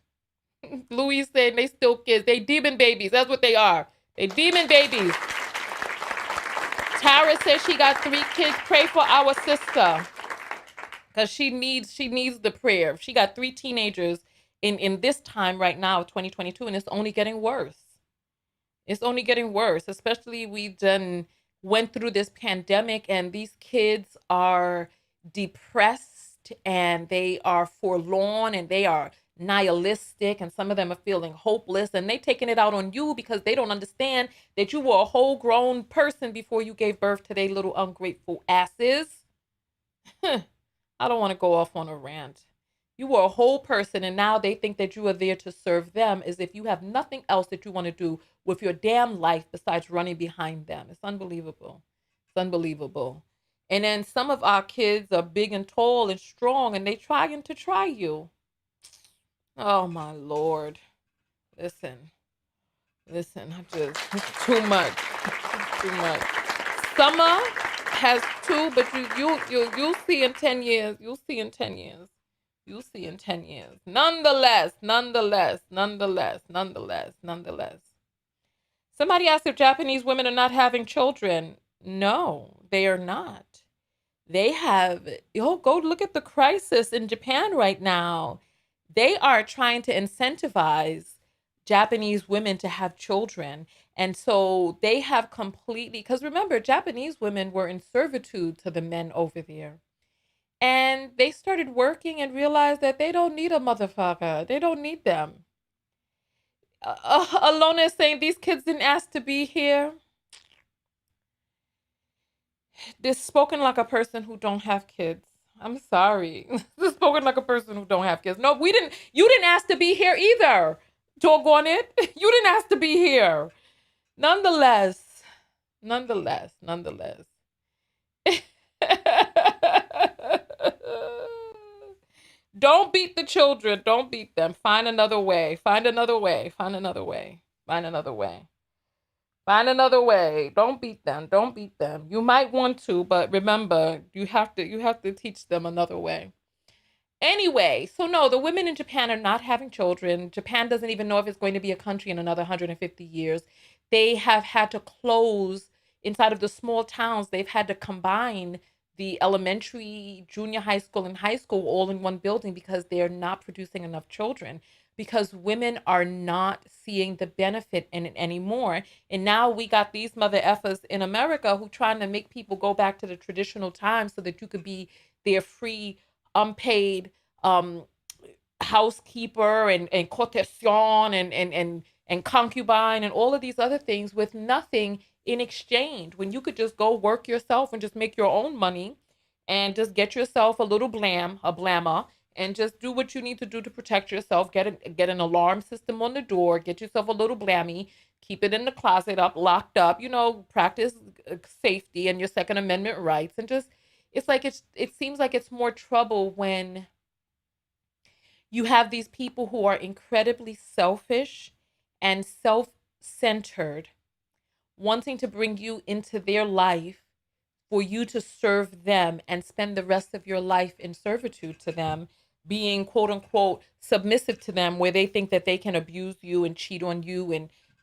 A: Louise saying they still kids. They demon babies. That's what they are. They demon babies. Tara says she got 3 kids. Pray for our sister. Because she needs the prayer. She got 3 teenagers in this time right now, 2022, and it's only getting worse. It's only getting worse, especially we went through this pandemic and these kids are depressed and they are forlorn and they are nihilistic, and some of them are feeling hopeless, and they taking it out on you because they don't understand that you were a whole grown person before you gave birth to their little ungrateful asses. I don't want to go off on a rant. You were a whole person, and now they think that you are there to serve them as if you have nothing else that you want to do with your damn life besides running behind them. It's unbelievable. It's unbelievable. And then some of our kids are big and tall and strong, and they trying to try you. Oh, my Lord. Listen, I'm just, it's too much. It's too much. Summer has 2, but you'll see in 10 years. You'll see in 10 years. You'll see in 10 years. Nonetheless. Somebody asked if Japanese women are not having children. No, they are not. They have, go look at the crisis in Japan right now. They are trying to incentivize Japanese women to have children. And so they have completely, because remember, Japanese women were in servitude to the men over there. And they started working and realized that they don't need a motherfucker. They don't need them. Alona is saying these kids didn't ask to be here. This spoken like a person who don't have kids. I'm sorry. This spoken like a person who don't have kids. No, we didn't. You didn't ask to be here either. Doggone it. You didn't ask to be here. Nonetheless. Don't beat the children. Don't beat them. Find another way. Find another way. Find another way. Find another way. Find another way. Don't beat them. Don't beat them. You might want to, but remember, you have to teach them another way. Anyway, so no, the women in Japan are not having children. Japan doesn't even know if it's going to be a country in another 150 years. They have had to close inside of the small towns. They've had to combine the elementary, junior high school, and high school all in one building because they're not producing enough children, because women are not seeing the benefit in it anymore. And now we got these mother effers in America who trying to make people go back to the traditional times so that you could be their free, unpaid housekeeper and courtesan and concubine and all of these other things with nothing in exchange, when you could just go work yourself and just make your own money and just get yourself a little blammer, and just do what you need to do to protect yourself. Get an alarm system on the door, get yourself a little blammy, keep it in the closet locked up, practice safety and your Second Amendment rights. And just, it seems like it's more trouble when you have these people who are incredibly selfish and self-centered, wanting to bring you into their life for you to serve them and spend the rest of your life in servitude to them, being quote unquote submissive to them, where they think that they can abuse you and cheat on you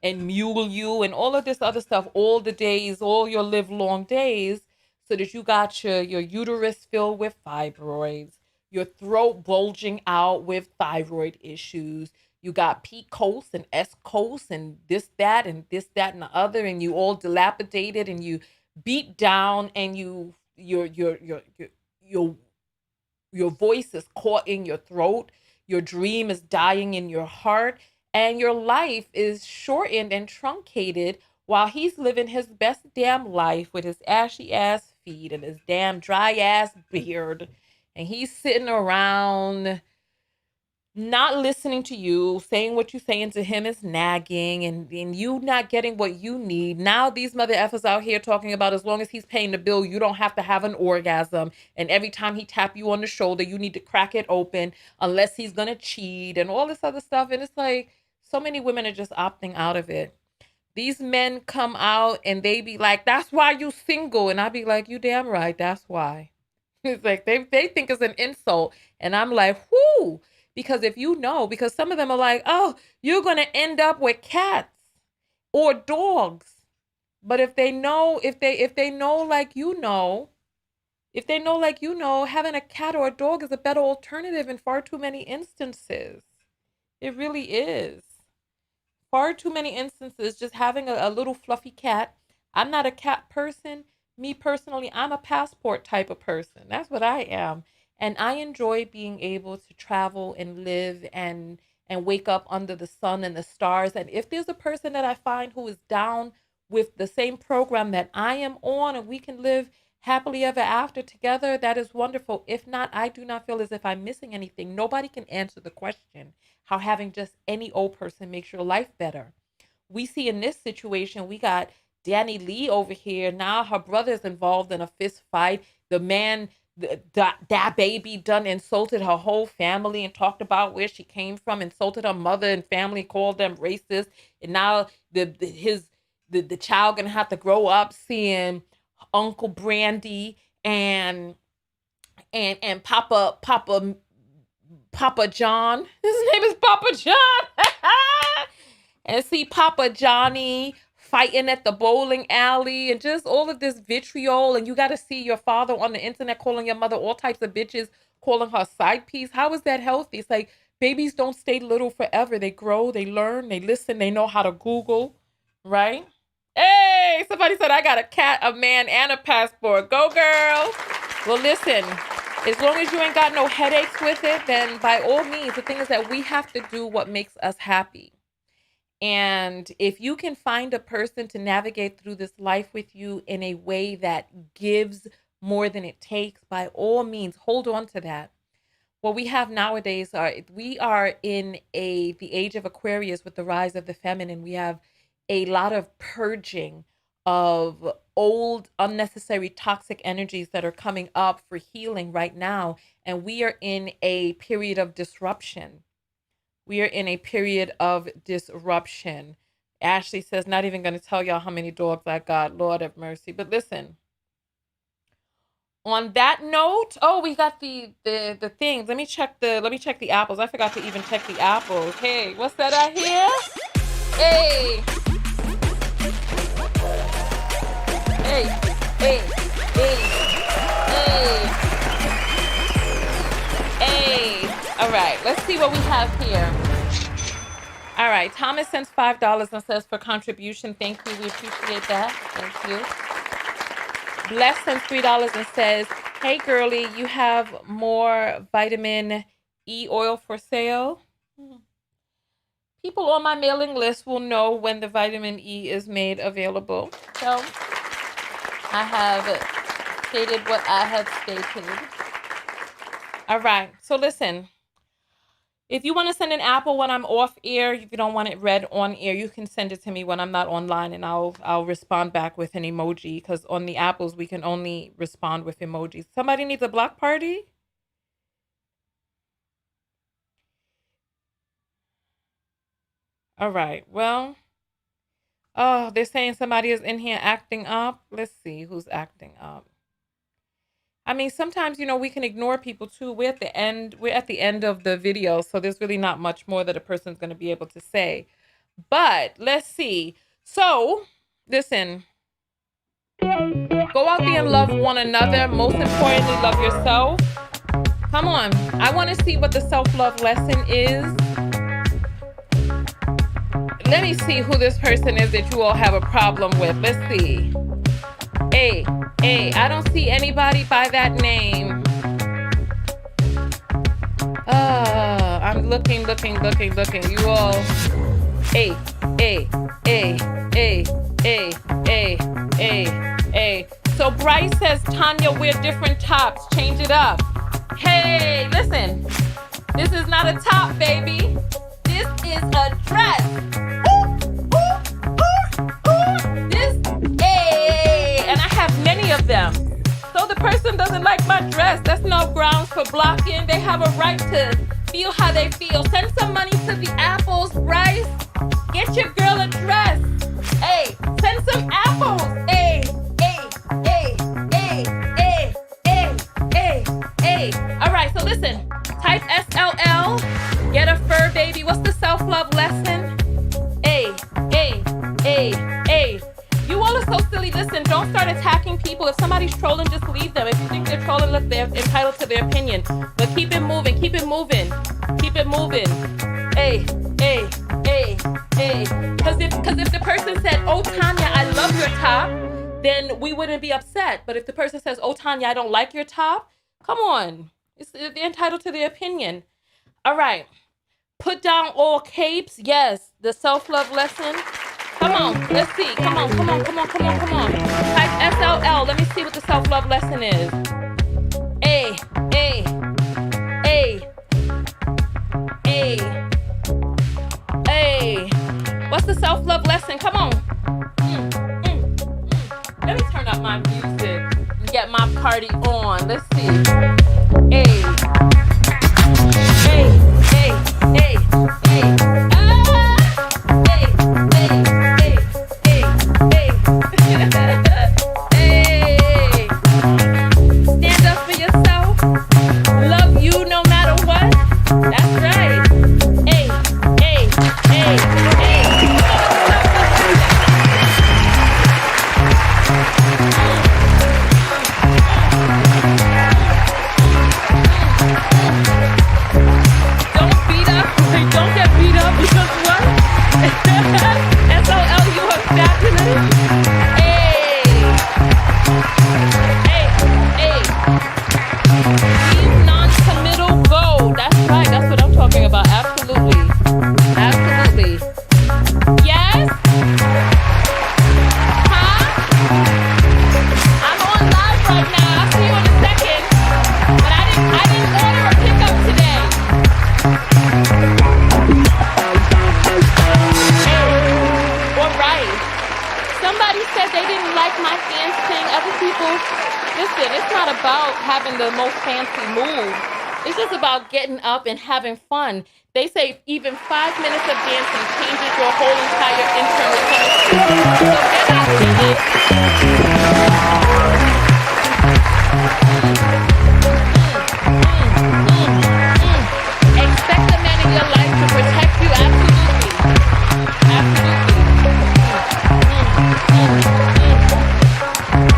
A: and mule you and all of this other stuff all the days, all your live long days, so that you got your uterus filled with fibroids, your throat bulging out with thyroid issues. You got PCOS and SCOS and this, that, and the other, and you all dilapidated and you beat down, and your voice is caught in your throat. Your dream is dying in your heart, and your life is shortened and truncated while he's living his best damn life with his ashy ass feet and his damn dry ass beard. And he's sitting around not listening to you, saying what you're saying to him is nagging, and you not getting what you need. Now these mother effers out here talking about as long as he's paying the bill, you don't have to have an orgasm. And every time he tap you on the shoulder, you need to crack it open unless he's going to cheat and all this other stuff. And it's like, so many women are just opting out of it. These men come out and they be like, that's why you single. And I be like, you damn right, that's why. It's like, they think it's an insult. And I'm like, whoo. Because if you know, because some of them are like, oh, you're going to end up with cats or dogs. But if they know, if they know like you know, having a cat or a dog is a better alternative in far too many instances. It really is. Far too many instances, just having a little fluffy cat. I'm not a cat person. Me personally, I'm a passport type of person. That's what I am. And I enjoy being able to travel and live and wake up under the sun and the stars. And if there's a person that I find who is down with the same program that I am on, and we can live happily ever after together, that is wonderful. If not, I do not feel as if I'm missing anything. Nobody can answer the question how having just any old person makes your life better. We see in this situation, we got Danileigh over here. Now her brother's involved in a fist fight. The man, DaBaby, done insulted her whole family and talked about where she came from, insulted her mother and family, called them racist. And now the child gonna have to grow up seeing Uncle Brandy and Papa John. His name is Papa John. And see Papa Johnny fighting at the bowling alley and just all of this vitriol. And you got to see your father on the internet calling your mother all types of bitches, calling her side piece. How is that healthy? It's like babies don't stay little forever. They grow, they learn, they listen, they know how to Google, right? Hey, somebody said I got a cat, a man, and a passport. Go, girl. Well, listen, as long as you ain't got no headaches with it, then by all means, the thing is that we have to do what makes us happy. And if you can find a person to navigate through this life with you in a way that gives more than it takes, by all means, hold on to that. What we have nowadays we are in the age of Aquarius with the rise of the feminine. We have a lot of purging of old, unnecessary, toxic energies that are coming up for healing right now. And we are in a period of disruption. We are in a period of disruption. Ashley says, not even going to tell y'all how many dogs I got. Lord have mercy. But listen, on that note, oh, we got the things. Let me check the apples. I forgot to even check the apples. Hey, what's that I hear? Hey. Hey, hey, hey, hey. Hey. All right, let's see what we have here. All right, Thomas sends $5 and says for contribution. Thank you. We appreciate that. Thank you. Bless sends $3 and says, hey, girly, you have more vitamin E oil for sale? People on my mailing list will know when the vitamin E is made available. So I have stated what I have stated. All right. So listen, if you want to send an apple when I'm off air, if you don't want it read on air, you can send it to me when I'm not online, and I'll respond back with an emoji, because on the apples we can only respond with emojis. Somebody needs a block party? All right. Well, oh, they're saying somebody is in here acting up. Let's see who's acting up. I mean, sometimes, you know, we can ignore people too. We're at the end of the video, so there's really not much more that a person's going to be able to say. But let's see. So, listen. Go out there and love one another. Most importantly, love yourself. Come on. I want to see what the self-love lesson is. Let me see who this person is that you all have a problem with. Let's see. Hey, I don't see anybody by that name. I'm looking. You all. Hey. So Bryce says, Tanya, wear different tops. Change it up. Hey, listen. This is not a top, baby. This is a dress. And I have many of them. So the person doesn't like my dress, that's no grounds for blocking. They have a right to feel how they feel. Send some money to the apples, Bryce. Get your girl a dress. Hey, send some apples. Hey. All right, so listen. Type SLL. Get a fur baby. What's the self-love lesson? Hey. You all are so silly. Listen, don't start attacking people. If somebody's trolling, just leave them. If you think they're trolling, look, they're entitled to their opinion. But keep it moving. Hey. Because if the person said, oh, Tanya, I love your top, then we wouldn't be upset. But if the person says, oh, Tanya, I don't like your top, come on. They're entitled to their opinion. All right. Put down all capes. Yes. The self-love lesson. Come on, let's see. Come on. Type SLL. Let me see what the self-love lesson is. Hey. What's the self-love lesson? Come on. Let me turn up my music and get my party on. Let's see. Hey. Stand up for yourself. Love you no matter what. That's right. Hey. like my hands thing. Other people, listen, it's not about having the most fancy move. It's just about getting up and having fun. They say even 5 minutes of dancing changes your whole entire internal chemistry. So get up, get up. Expect the men in your life to protect you, absolutely.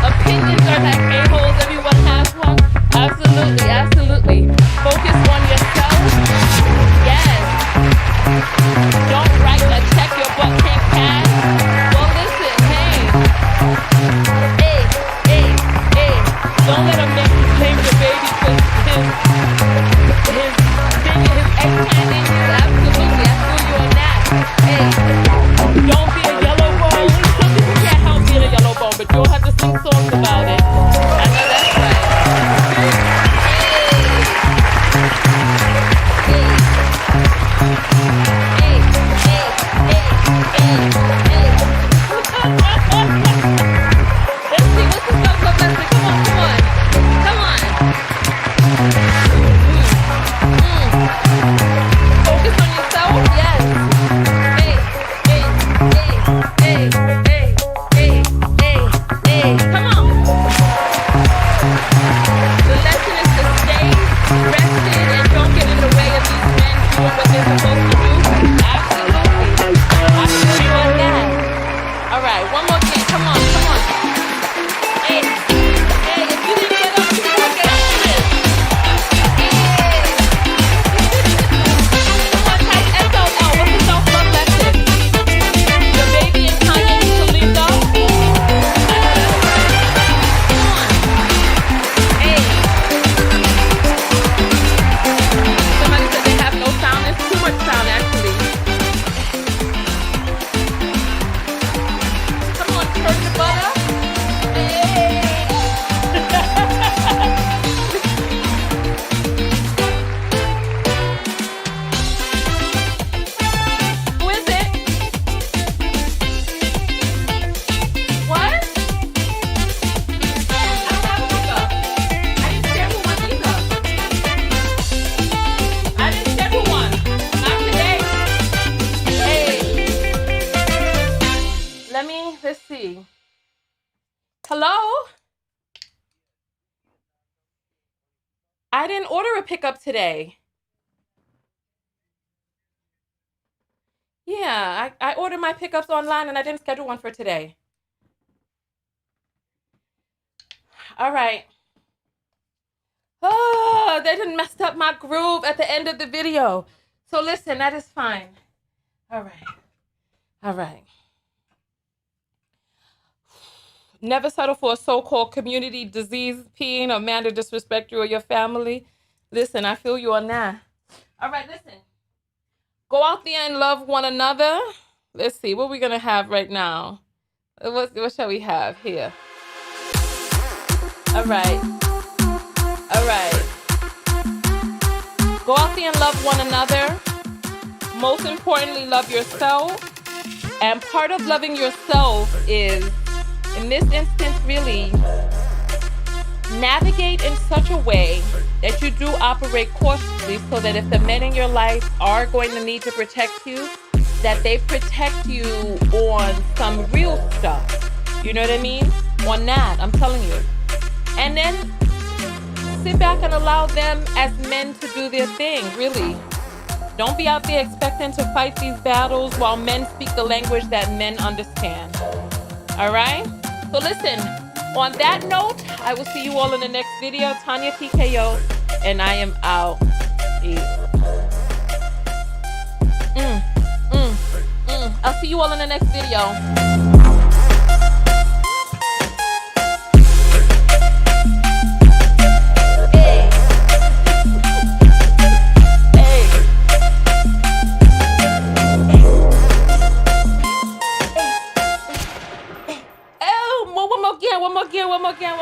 A: Opinions are like a-holes, everyone has one. Absolutely, absolutely. Focus on yourself. Yes. Don't write a check your butt can't cash. Well, listen, hey. Don't let him make you blame your baby because his ex-hand in you. Absolutely, I feel you on that. Hey, don't be a yellow bone. Some people can't help being a yellow bone, but you'll have to sing songs about it. I know that's right. Let's see what's this up, Leslie. Come on. Focus on yourself, yes. Come on. The lesson is to stay rested and don't get in the way of these men doing what they're supposed to do. Absolutely. I feel you on that. All right, one more thing. Come on. Hey, if you didn't get up before, get up to this. Come on, type SOL. What's the self-love lesson? DaBaby and Kanye need to link up. Come on. Hey. Somebody said they have no sound. There's too much sound, actually. Come on, turn the butter. Hey. Who is it? What? I don't have a pickup. I didn't schedule one either. I didn't schedule one. Not today. Hey. Let's see. Hello? I didn't order a pickup today. Yeah, I ordered my pickups online and I didn't schedule one for today. All right. Oh, they done messed up my groove at the end of the video. So listen, that is fine. All right. Never settle for a so-called community disease peeing or man to disrespect you or your family. Listen, I feel you on that. All right, listen. Go out there and love one another. Let's see, what we're going to have right now. What shall we have here? All right. Go out there and love one another. Most importantly, love yourself. And part of loving yourself is, in this instance, really navigate in such a way that you do operate cautiously so that if the men in your life are going to need to protect you, that they protect you on some real stuff. You know what I mean? On that, I'm telling you. And then sit back and allow them as men to do their thing, really. Don't be out there expecting to fight these battles while men speak the language that men understand. All right? So listen, on that note, I will see you all in the next video. Tanya TKO, and I am out. Peace. I'll see you all in the next video. One more again.